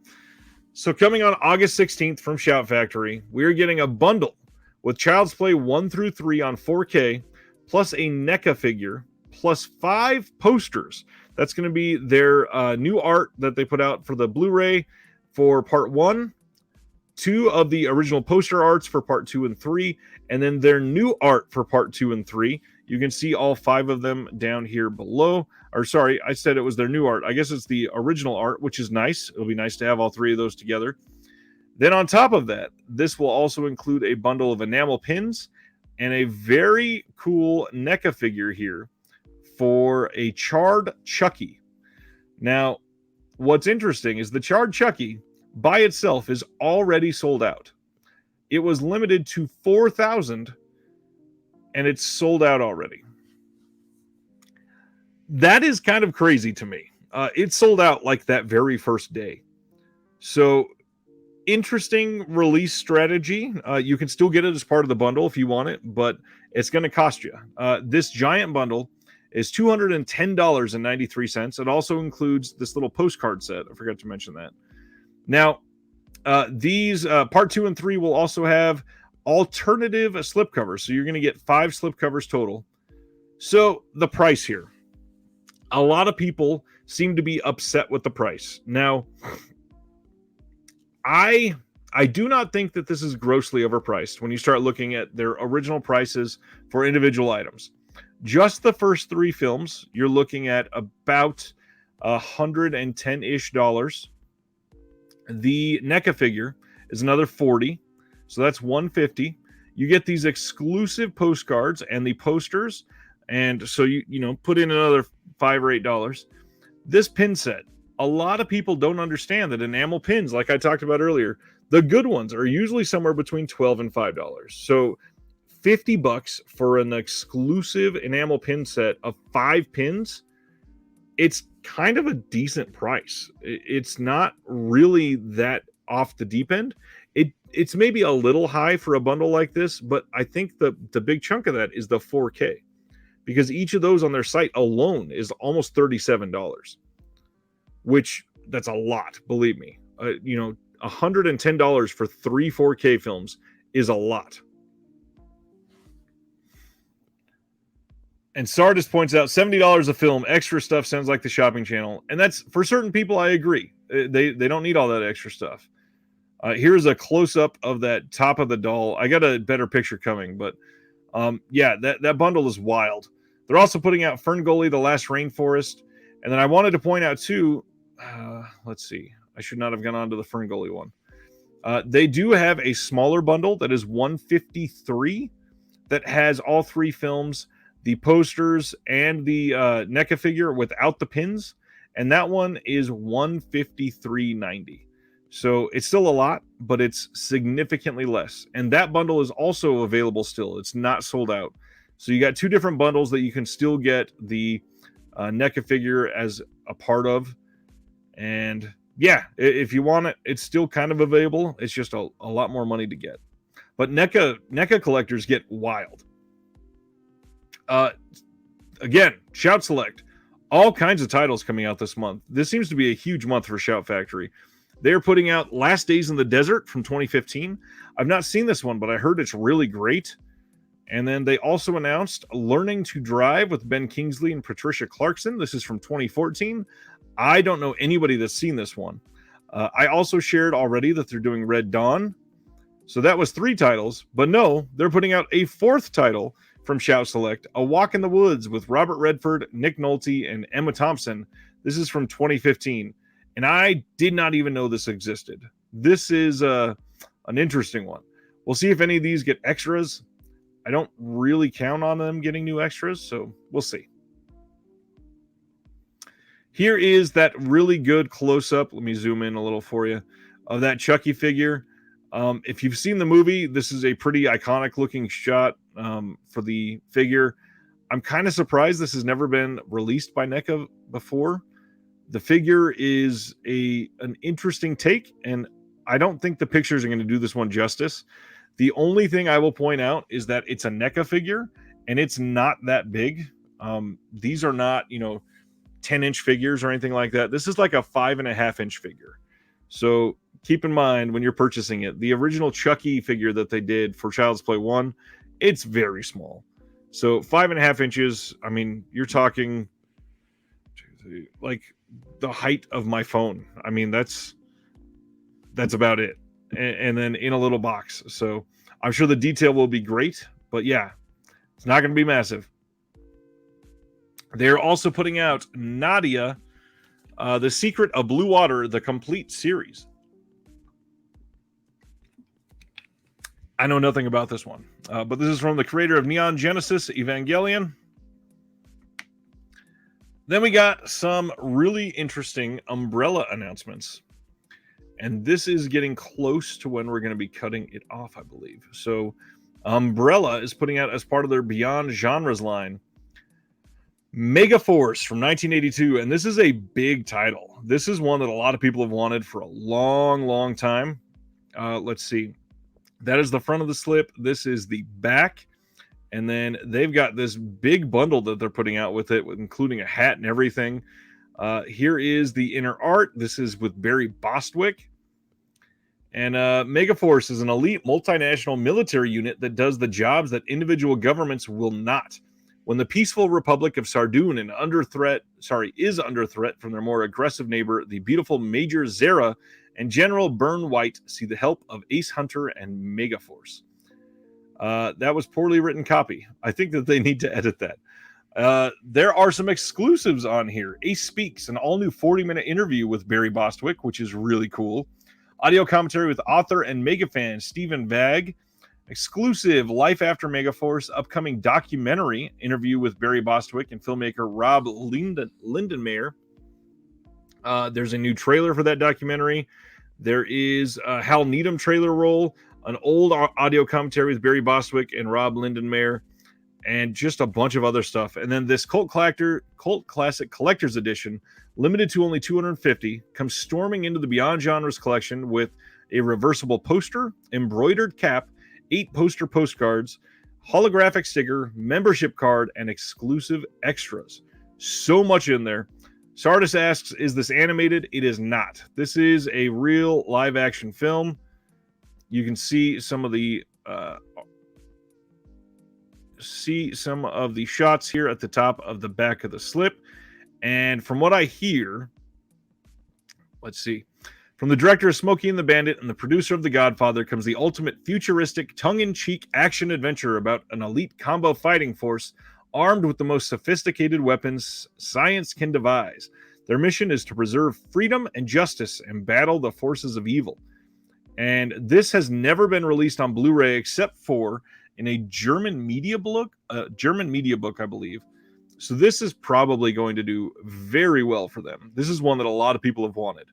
So coming on August 16th from Shout Factory, we're getting a bundle with Child's Play 1 through 3 on 4K, plus a NECA figure, plus 5 posters. That's going to be their new art that they put out for the Blu-ray for Part 1, 2 of the original poster arts for Part 2 and 3, and then their new art for Part 2 and 3. You can see all 5 of them down here below. Or sorry, I said it was their new art. I guess it's the original art, which is nice. It'll be nice to have all 3 of those together. Then on top of that, this will also include a bundle of enamel pins and a very cool NECA figure here for a Charred Chucky. Now, what's interesting is the Charred Chucky by itself is already sold out. It was limited to 4,000 and it's sold out already. That is kind of crazy to me. It sold out like that very first day. So, interesting release strategy. You can still get it as part of the bundle if you want it, but it's going to cost you. This giant bundle is $210.93. It also includes this little postcard set. I forgot to mention that. Now, these Part 2 and 3 will also have alternative slipcovers. So you're going to get 5 slipcovers total. So the price here. A lot of people seem to be upset with the price. Now, I do not think that this is grossly overpriced when you start looking at their original prices for individual items. Just the first 3 films, you're looking at about $110-ish. The NECA figure is another $40, so that's $150. You get these exclusive postcards and the posters, and so you put in another $5 or $8. This pin set, a lot of people don't understand that enamel pins, like I talked about earlier, the good ones are usually somewhere between $12 and $5. So $50 for an exclusive enamel pin set of 5 pins, it's kind of a decent price. It's not really that off the deep end. It's maybe a little high for a bundle like this, but I think the big chunk of that is the 4K, because each of those on their site alone is almost $37, which that's a lot, believe me. $110 for 3 4K films is a lot. And Sardis points out $70 a film, extra stuff sounds like the shopping channel. And that's, for certain people, I agree. They don't need all that extra stuff. Here's a close-up of that top of the doll. I got a better picture coming, but yeah, that bundle is wild. They're also putting out Ferngully, The Last Rainforest. And then I wanted to point out, too, let's see. I should not have gone on to the Ferngully one. They do have a smaller bundle that is $153 that has all 3 films, the posters, and the NECA figure without the pins. And that one is $153.90. So it's still a lot, but it's significantly less. And that bundle is also available still. It's not sold out. So you got 2 different bundles that you can still get the NECA figure as a part of. And yeah, if you want it, it's still kind of available. It's just a lot more money to get. But NECA collectors get wild. Again, Shout Select. All kinds of titles coming out this month. This seems to be a huge month for Shout Factory. They're putting out Last Days in the Desert from 2015. I've not seen this one, but I heard it's really great. And then they also announced Learning to Drive with Ben Kingsley and Patricia Clarkson. This is from 2014. I don't know anybody that's seen this one. I also shared already that they're doing Red Dawn. So that was 3 titles, but no, they're putting out a 4th title from Shout Select, A Walk in the Woods with Robert Redford, Nick Nolte, and Emma Thompson. This is from 2015, and I did not even know this existed. This is an interesting one. We'll see if any of these get extras. I don't really count on them getting new extras, so we'll see. Here is that really good close-up. Let me zoom in a little for you of that Chucky figure. If you've seen the movie, this is a pretty iconic looking shot for the figure. I'm kind of surprised this has never been released by NECA before. The figure is an interesting take, and I don't think the pictures are going to do this one justice. The only thing I will point out is that it's a NECA figure, and it's not that big. These are not, 10-inch figures or anything like that. This is like a 5.5-inch figure. So keep in mind when you're purchasing it, the original Chucky figure that they did for Child's Play 1, it's very small. So 5.5 inches, I mean, you're talking like the height of my phone. I mean, that's about it. And then in a little box. So I'm sure the detail will be great, but yeah, it's not going to be massive. They're also putting out Nadia, The Secret of Blue Water, the complete series. I know nothing about this one, but this is from the creator of Neon Genesis Evangelion. Then we got some really interesting Umbrella announcements. And this is getting close to when we're going to be cutting it off, I believe. So Umbrella is putting out, as part of their Beyond Genres line, Megaforce from 1982, and this is a big title. This is one that a lot of people have wanted for a long, long time. Let's see. That is the front of the slip. This is the back. And then they've got this big bundle that they're putting out with it, including a hat and everything. Here is the inner art. This is with Barry Bostwick. And Megaforce is an elite multinational military unit that does the jobs that individual governments will not. When the peaceful Republic of Sardoon is under threat from their more aggressive neighbor, the beautiful Major Zera and General Burn White see the help of Ace Hunter and Megaforce. That was poorly written copy. I think that they need to edit that. There are some exclusives on here. Ace Speaks, an all-new 40-minute interview with Barry Bostwick, which is really cool. Audio commentary with author and mega fan Stephen Vagg. Exclusive Life After Megaforce upcoming documentary interview with Barry Bostwick and filmmaker Rob Lindenmayer. There's a new trailer for that documentary. There is a Hal Needham trailer roll, an old audio commentary with Barry Bostwick and Rob Lindenmayer, and just a bunch of other stuff. And then this Cult Classic Collector's Edition, limited to only 250, comes storming into the Beyond Genres collection with a reversible poster, embroidered cap, 8 poster postcards, holographic sticker, membership card, and exclusive extras. So much in there. Sardis asks, is this animated? It is not. This is a real live action film. You can see some of the shots here at the top of the back of the slip. And from what I hear, let's see. From the director of Smokey and the Bandit and the producer of The Godfather comes the ultimate futuristic, tongue-in-cheek action adventure about an elite combo fighting force armed with the most sophisticated weapons science can devise. Their mission is to preserve freedom and justice and battle the forces of evil. And this has never been released on Blu-ray except for in a German media book, I believe. So this is probably going to do very well for them. This is one that a lot of people have wanted.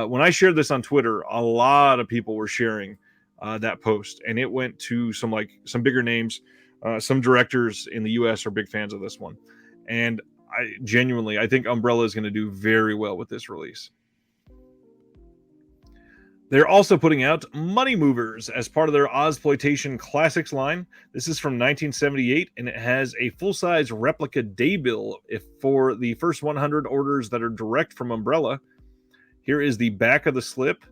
When I shared this on Twitter, a lot of people were sharing that post, and it went to some bigger names. Some directors in the U.S. are big fans of this one, and I think Umbrella is going to do very well with this release. They're also putting out Money Movers as part of their Ozploitation Classics line. This is from 1978, and it has a full-size replica day bill for the first 100 orders that are direct from Umbrella. Here is the back of the slip,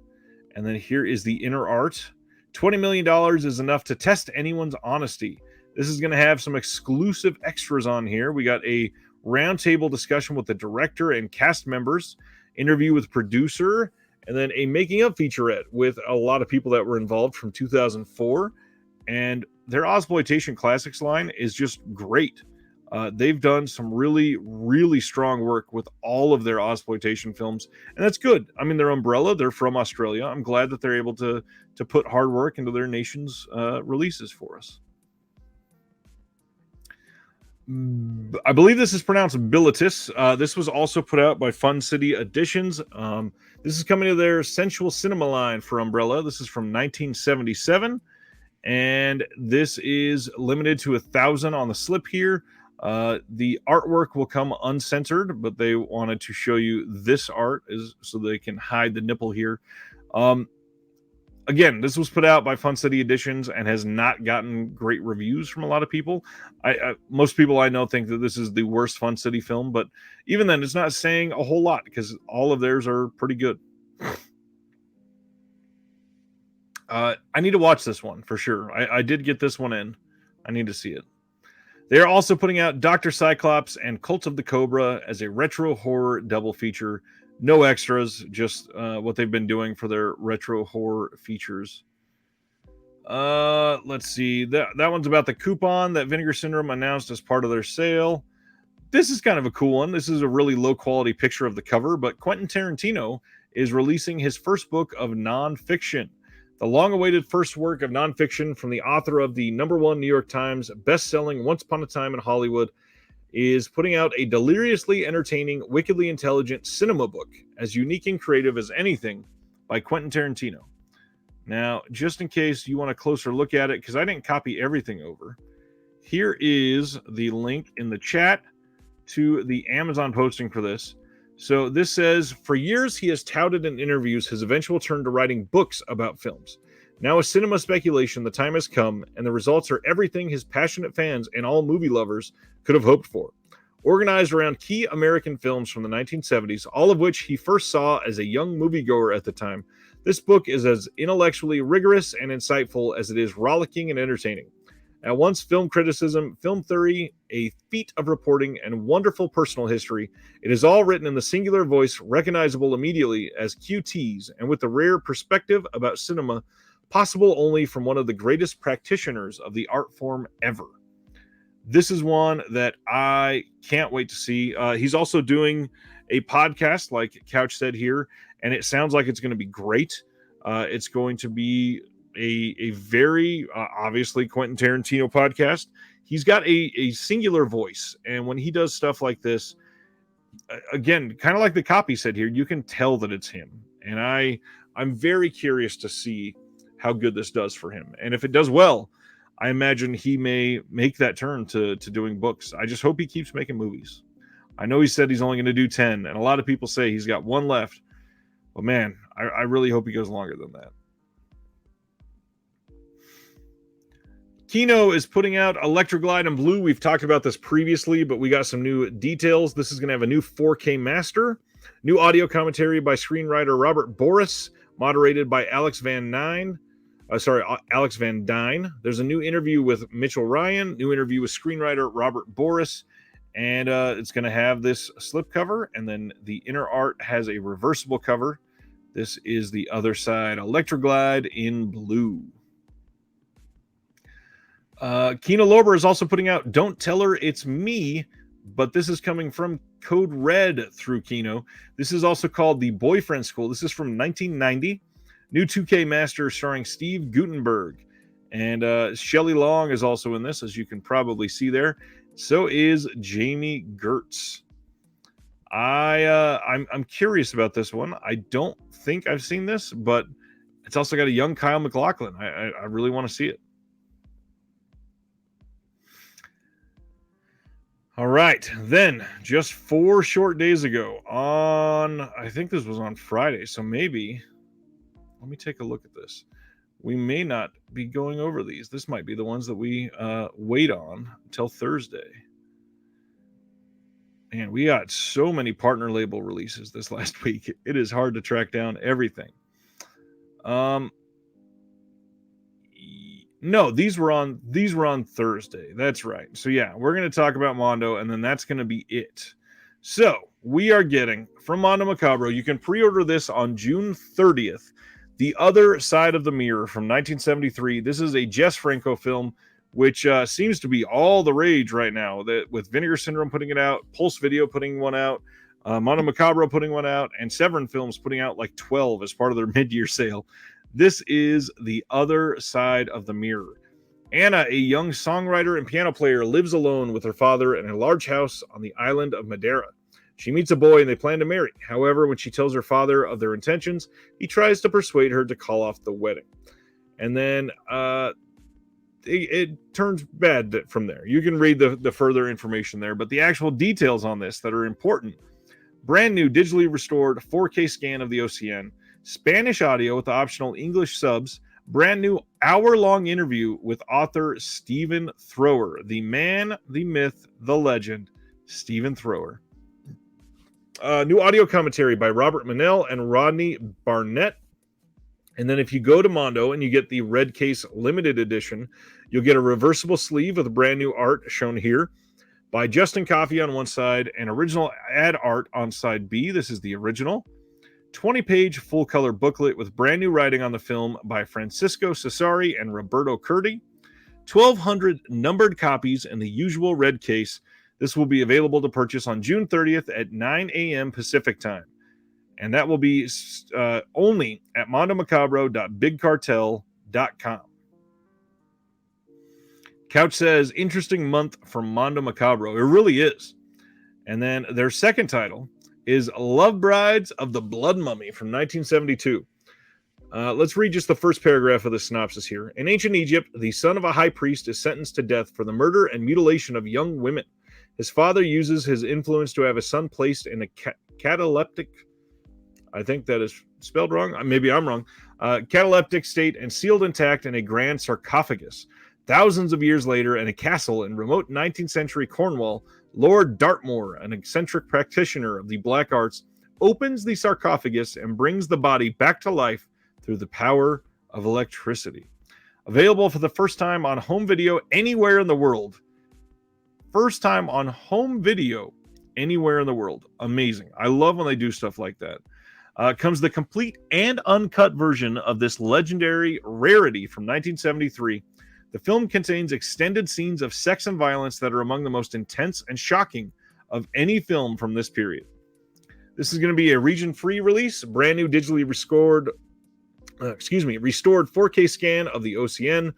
and then here is the inner art. $20 million is enough to test anyone's honesty. This is going to have some exclusive extras on here. We got a roundtable discussion with the director and cast members, interview with producer and then a making of featurette with a lot of people that were involved from 2004. And their Ozploitation Classics line is just great. They've done some really, really strong work with all of their Ozploitation films, and that's good. I mean, they're Umbrella, they're from Australia. I'm glad that they're able to put hard work into their nation's releases for us. I believe this is pronounced Bilitis. This was also put out by Fun City Editions. This is coming to their Sensual Cinema line for Umbrella. This is from 1977, and this is limited to 1,000 on the slip here. The artwork will come uncensored, but they wanted to show you this art so they can hide the nipple here. Again, this was put out by Fun City Editions and has not gotten great reviews from a lot of people. Most people I know think that this is the worst Fun City film, but even then, it's not saying a whole lot because all of theirs are pretty good. I need to watch this one for sure. I did get this one in. I need to see it. They are also putting out Dr. Cyclops and Cult of the Cobra as a retro horror double feature. No extras, just what they've been doing for their retro horror features. Let's see. That one's about the coupon that Vinegar Syndrome announced as part of their sale. This is kind of a cool one. This is a really low quality picture of the cover, but Quentin Tarantino is releasing his first book of nonfiction. The long-awaited first work of nonfiction from the author of the #1 New York Times best-selling Once Upon a Time in Hollywood is putting out a deliriously entertaining, wickedly intelligent cinema book, as unique and creative as anything by Quentin Tarantino. Now, just in case you want a closer look at it, because I didn't copy everything over, here is the link in the chat to the Amazon posting for this. So this says, for years he has touted in interviews his eventual turn to writing books about films. Now with cinema speculation, the time has come, and the results are everything his passionate fans and all movie lovers could have hoped for. Organized around key American films from the 1970s, all of which he first saw as a young moviegoer at the time, this book is as intellectually rigorous and insightful as it is rollicking and entertaining. At once film criticism, film theory, a feat of reporting, and wonderful personal history, it is all written in the singular voice recognizable immediately as QT's, and with the rare perspective about cinema possible only from one of the greatest practitioners of the art form ever. This is one that I can't wait to see. He's also doing a podcast, like Couch said here, and it sounds like it's going to be great. It's going to be a very obviously Quentin Tarantino podcast. He's got a singular voice, and when he does stuff like this, again, kind of like the copy said here, you can tell that it's him. And I'm very curious to see how good this does for him. And if it does well, I imagine he may make that turn to doing books. I just hope he keeps making movies. I know he said he's only going to do 10, and a lot of people say he's got one left. But man, I really hope he goes longer than that. Kino is putting out Electroglide in blue. We've talked about this previously, but we got some new details. This is going to have a new 4K master, new audio commentary by screenwriter Robert Boris, moderated by Alex Van Dyne. There's a new interview with Mitchell Ryan, new interview with screenwriter Robert Boris, and it's going to have this slipcover, and then the inner art has a reversible cover. This is the other side, Electroglide in blue. Kino Lorber is also putting out Don't Tell Her It's Me, but this is coming from Code Red through Kino. This is also called The Boyfriend School. This is from 1990. New 2K master starring Steve Guttenberg. And Shelley Long is also in this, as you can probably see there. So is Jamie Gertz. I'm curious about this one. I don't think I've seen this, but it's also got a young Kyle MacLachlan. I really want to see it. All right, then just 4 short days ago I think this was on Friday, so maybe, let me take a look at this. We may not be going over these. This might be the ones that we wait on until Thursday. And we got so many partner label releases this last week. It is hard to track down everything. No, these were on Thursday. That's right. So yeah, we're going to talk about Mondo, and then that's going to be it. So we are getting from Mondo Macabro. You can pre-order this on June 30th. The Other Side of the Mirror from 1973. This is a Jess Franco film, which seems to be all the rage right now. That with Vinegar Syndrome putting it out, Pulse Video putting one out, Mondo Macabro putting one out, and Severin Films putting out like 12 as part of their mid-year sale. This is The Other Side of the Mirror. Anna, a young songwriter and piano player, lives alone with her father in a large house on the island of Madeira. She meets a boy and they plan to marry. However, when she tells her father of their intentions, he tries to persuade her to call off the wedding. And then it turns bad from there. You can read the further information there, but the actual details on this that are important. Brand new digitally restored 4K scan of the OCN, Spanish audio with optional English subs, brand new hour-long interview with author Stephen Thrower, the man, the myth, the legend, Stephen Thrower. New audio commentary by Robert Manell and Rodney Barnett. And then if you go to Mondo and you get the Red Case limited edition, you'll get a reversible sleeve with brand new art shown here by Justin Coffey on one side and original ad art on side B. This is the original. 20-page full-color booklet with brand new writing on the film by Francisco Cesari and Roberto Curti. 1,200 numbered copies in the usual red case. This will be available to purchase on June 30th at 9 a.m. Pacific time. And that will be only at mondomacabro.bigcartel.com. Couch says, interesting month for Mondo Macabro. It really is. And then their second title is Love Brides of the Blood Mummy from 1972. Let's read just the first paragraph of the synopsis here. In ancient Egypt, the son of a high priest is sentenced to death for the murder and mutilation of young women. His father uses his influence to have his son placed in a cataleptic, I think that is spelled wrong, maybe I'm wrong, cataleptic state and sealed intact in a grand sarcophagus. Thousands of years later, in a castle in remote 19th century Cornwall, Lord Dartmoor, an eccentric practitioner of the black arts, opens the sarcophagus and brings the body back to life through the power of electricity. Available for the first time on home video anywhere in the world. First time on home video anywhere in the world. Amazing. I love when they do stuff like that. Comes the complete and uncut version of this legendary rarity from 1973. The film contains extended scenes of sex and violence that are among the most intense and shocking of any film from this period. This is going to be a region-free release, brand new digitally restored 4K scan of the OCN,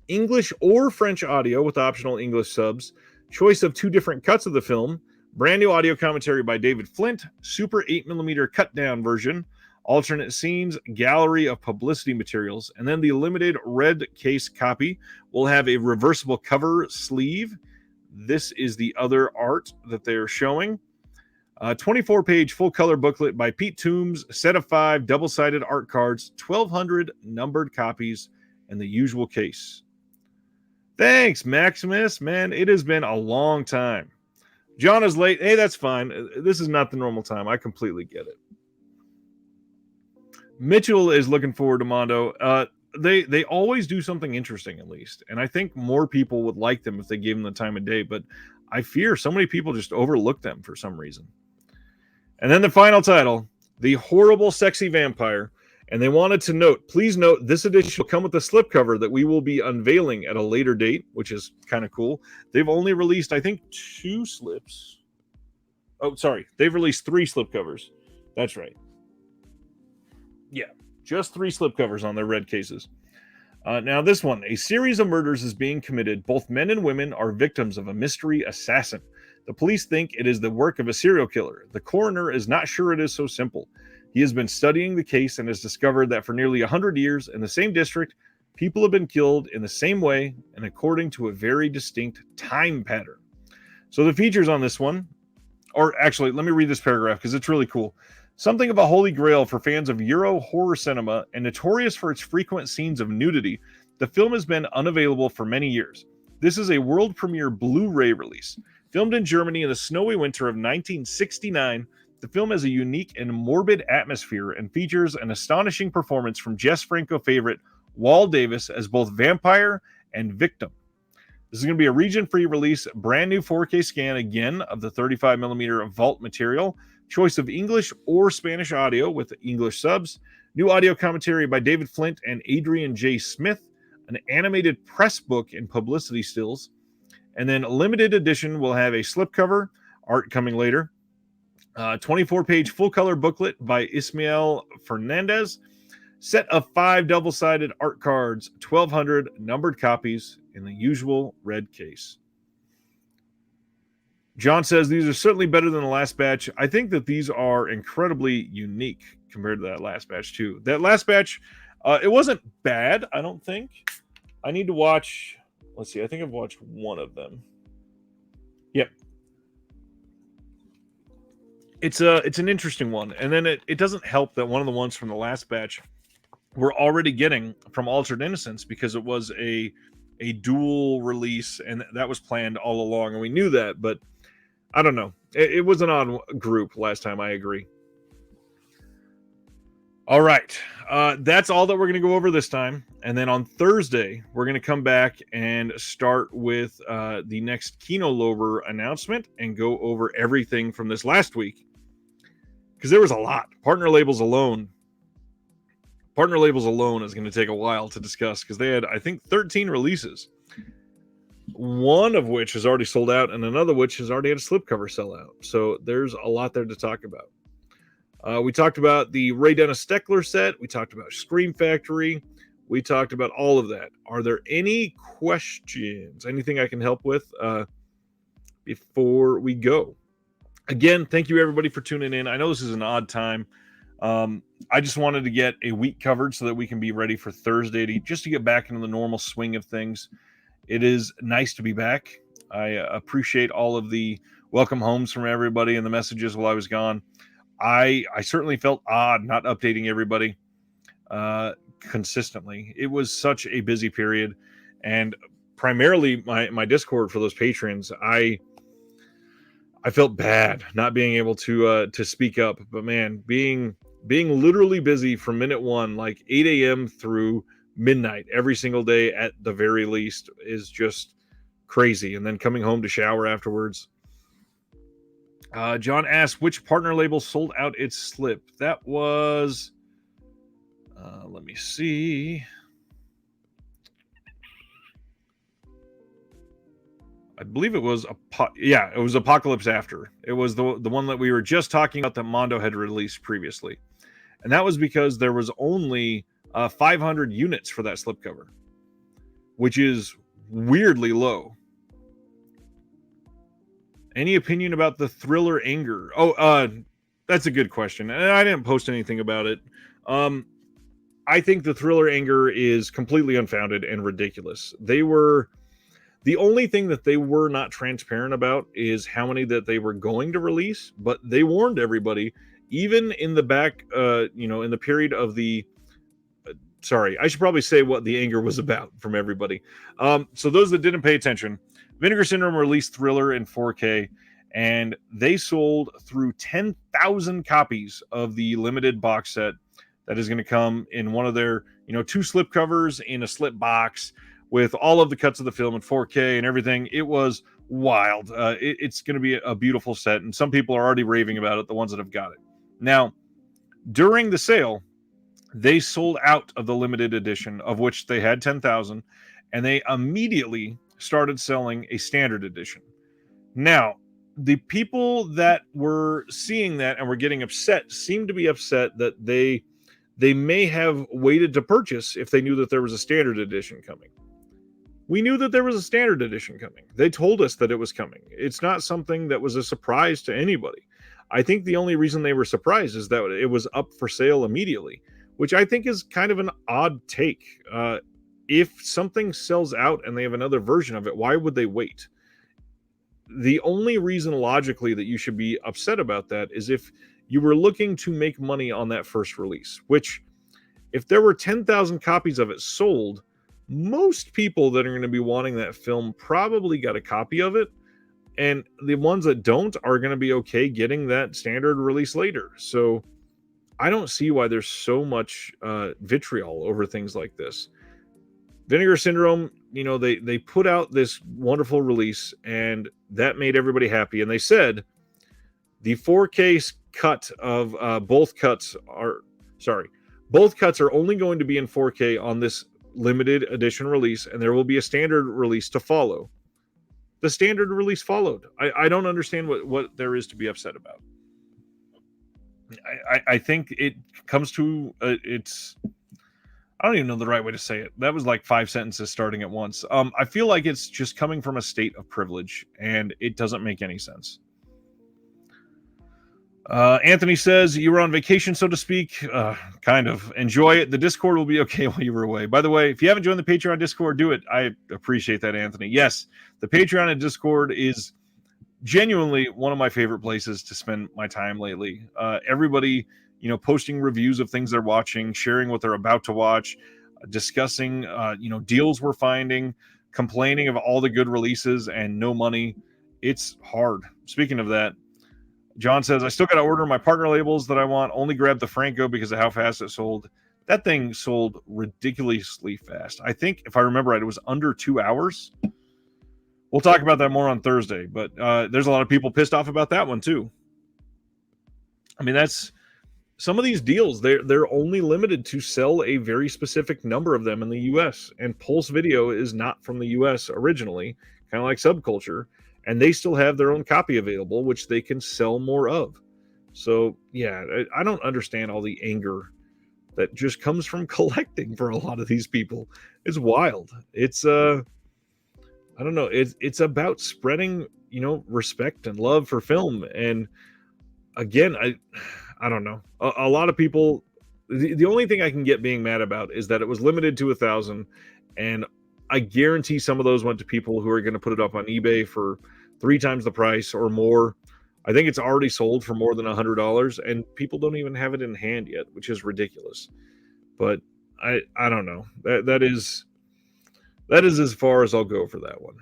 English or French audio with optional English subs, choice of 2 different cuts of the film, brand new audio commentary by David Flint, super 8mm cut-down version, alternate scenes, gallery of publicity materials, and then the limited red case copy will have a reversible cover sleeve. This is the other art that they're showing. 24-page full-color booklet by Pete Toombs, set of 5 double-sided art cards, 1,200 numbered copies, and the usual case. Thanks, Maximus. Man, it has been a long time. John is late. Hey, that's fine. This is not the normal time. I completely get it. Mitchell is looking forward to Mondo. They always do something interesting, at least. And I think more people would like them if they gave them the time of day. But I fear so many people just overlook them for some reason. And then the final title, The Horrible Sexy Vampire. And they wanted to note, please note, this edition will come with a slipcover that we will be unveiling at a later date, which is kind of cool. They've only released, I think, 2 slips. Oh, sorry. They've released 3 slipcovers. That's right. Yeah, just 3 slipcovers on their red cases. Now this one, a series of murders is being committed. Both men and women are victims of a mystery assassin. The police think it is the work of a serial killer. The coroner is not sure it is so simple. He has been studying the case and has discovered that for nearly 100 years in the same district, people have been killed in the same way and according to a very distinct time pattern. So the features on this one, or actually, let me read this paragraph because it's really cool. Something of a holy grail for fans of Euro horror cinema and notorious for its frequent scenes of nudity, the film has been unavailable for many years. This is a world premiere Blu-ray release. Filmed in Germany in the snowy winter of 1969, the film has a unique and morbid atmosphere and features an astonishing performance from Jess Franco favorite Wal Davis as both vampire and victim. This is going to be a region-free release, brand new 4K scan again of the 35mm vault material, choice of English or Spanish audio with English subs, new audio commentary by David Flint and Adrian J. Smith, an animated press book and publicity stills, and then a limited edition will have a slipcover, art coming later, 24-page full-color booklet by Ismael Fernandez, set of 5 double-sided art cards, 1,200 numbered copies in the usual red case. John says these are certainly better than the last batch. I think that these are incredibly unique compared to that last batch too. That last batch, it wasn't bad, I don't think. I need to watch, let's see, I think I've watched one of them. Yep. It's an interesting one. And then it doesn't help that one of the ones from the last batch we're already getting from Altered Innocence because it was a dual release and that was planned all along, and we knew that, but I don't know. It was an odd group last time, I agree. All right. That's all that we're going to go over this time. And then on Thursday, we're going to come back and start with the next Kino Lover announcement and go over everything from this last week. Because there was a lot. Partner labels alone is going to take a while to discuss because they had, I think, 13 releases. One of which has already sold out and another which has already had a slipcover sell out. So there's a lot there to talk about. We talked about the Ray Dennis Steckler set. We talked about Scream Factory. We talked about all of that. Are there any questions? Anything I can help with before we go? Again, thank you everybody for tuning in. I know this is an odd time. I just wanted to get a week covered so that we can be ready for Thursday just to get back into the normal swing of things. It is nice to be back. I appreciate all of the welcome homes from everybody and the messages while I was gone. I certainly felt odd not updating everybody consistently. It was such a busy period, and primarily my Discord for those patrons. I felt bad not being able to speak up, but man, being literally busy from minute one, like 8 a.m. through midnight every single day at the very least, is just crazy. And then coming home to shower afterwards. John asked which partner label sold out its slip. That was, let me see. I believe it was it was Apocalypse After. It was the one that we were just talking about that Mondo had released previously, and that was because there was only 500 units for that slipcover, which is weirdly low. Any opinion about the Thriller Anger? Oh, that's a good question, and I didn't post anything about it. I think the Thriller Anger is completely unfounded and ridiculous. The only thing that they were not transparent about is how many that they were going to release, but they warned everybody, even in the back, in the period of the, sorry, I should probably say what the anger was about from everybody. So those that didn't pay attention, Vinegar Syndrome released Thriller in 4K, and they sold through 10,000 copies of the limited box set that is going to come in one of their, 2 slipcovers in a slip box with all of the cuts of the film in 4K and everything. It was wild. It's going to be a beautiful set, and some people are already raving about it, the ones that have got it. Now, during the sale, they sold out of the limited edition, of which they had 10,000, and they immediately started selling a standard edition. Now, the people that were seeing that and were getting upset seemed to be upset that they may have waited to purchase if they knew that there was a standard edition coming. We knew that there was a standard edition coming. They told us that it was coming. It's not something that was a surprise to anybody. I think the only reason they were surprised is that it was up for sale immediately, which I think is kind of an odd take. If something sells out and they have another version of it, why would they wait? The only reason logically that you should be upset about that is if you were looking to make money on that first release, which if there were 10,000 copies of it sold, most people that are going to be wanting that film probably got a copy of it. And the ones that don't are going to be okay getting that standard release later. So I don't see why there's so much vitriol over things like this. Vinegar Syndrome, you know, they put out this wonderful release, and that made everybody happy. And they said the 4K cut of both cuts are only going to be in 4K on this limited edition release, and there will be a standard release to follow. The standard release followed. I don't understand what there is to be upset about. I think it comes to it's. I don't even know the right way to say it. That was like 5 sentences starting at once. I feel like it's just coming from a state of privilege, and it doesn't make any sense. Anthony says, you were on vacation, so to speak. Kind of. Enjoy it. The Discord will be okay while you were away. By the way, if you haven't joined the Patreon Discord, do it. I appreciate that, Anthony. Yes, the Patreon and Discord is genuinely one of my favorite places to spend my time lately. Everybody, you know, posting reviews of things they're watching, sharing what they're about to watch, discussing, you know, deals we're finding, complaining of all the good releases and no money. It's hard. Speaking of that, John says, I still got to order my partner labels that I want. Only grabbed the Franco because of how fast it sold. That thing sold ridiculously fast. I think, if I remember right, it was under 2 hours. We'll talk about that more on Thursday, but there's a lot of people pissed off about that one too. I mean, that's some of these deals. They're only limited to sell a very specific number of them in the U.S. And Pulse Video is not from the U.S. originally, kind of like Subculture. And they still have their own copy available, which they can sell more of. So, yeah, I don't understand all the anger that just comes from collecting for a lot of these people. It's wild. It's, I don't know. It's about spreading, you know, respect and love for film. And again, I don't know. A lot of people, the only thing I can get being mad about is that it was limited to 1,000, and I guarantee some of those went to people who are going to put it up on eBay for 3 times the price or more. I think it's already sold for more than $100, and people don't even have it in hand yet, which is ridiculous. But I don't know. That is as far as I'll go for that one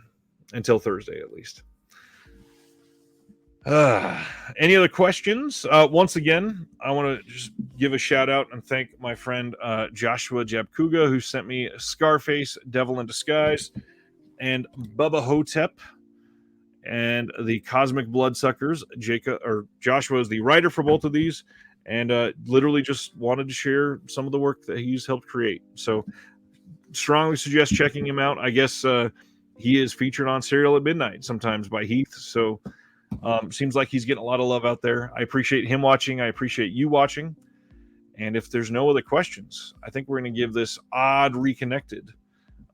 until Thursday, at least. Any other questions? Once again, I want to just give a shout out and thank my friend Joshua Jabkuga, who sent me Scarface, Devil in Disguise, and Bubba Hotep, and the Cosmic Bloodsuckers. Joshua is the writer for both of these, and literally just wanted to share some of the work that he's helped create. So strongly suggest checking him out. I guess he is featured on Serial at Midnight sometimes by Heath, so seems like he's getting a lot of love out there. I appreciate him watching. I appreciate you watching. And if there's no other questions, I think we're going to give this odd reconnected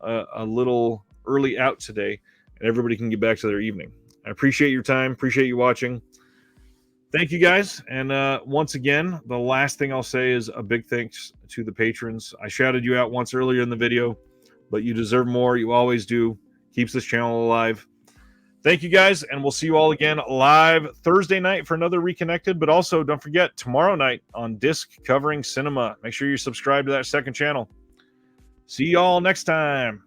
a little early out today, and everybody can get back to their evening. I appreciate your time. Appreciate you watching. Thank you, guys. And once again, the last thing I'll say is a big thanks to the patrons. I shouted you out once earlier in the video, but you deserve more. You always do. Keeps this channel alive. Thank you, guys, and we'll see you all again live Thursday night for another Reconnected. But also, don't forget, tomorrow night on Disc Covering Cinema. Make sure you subscribe to that second channel. See you all next time.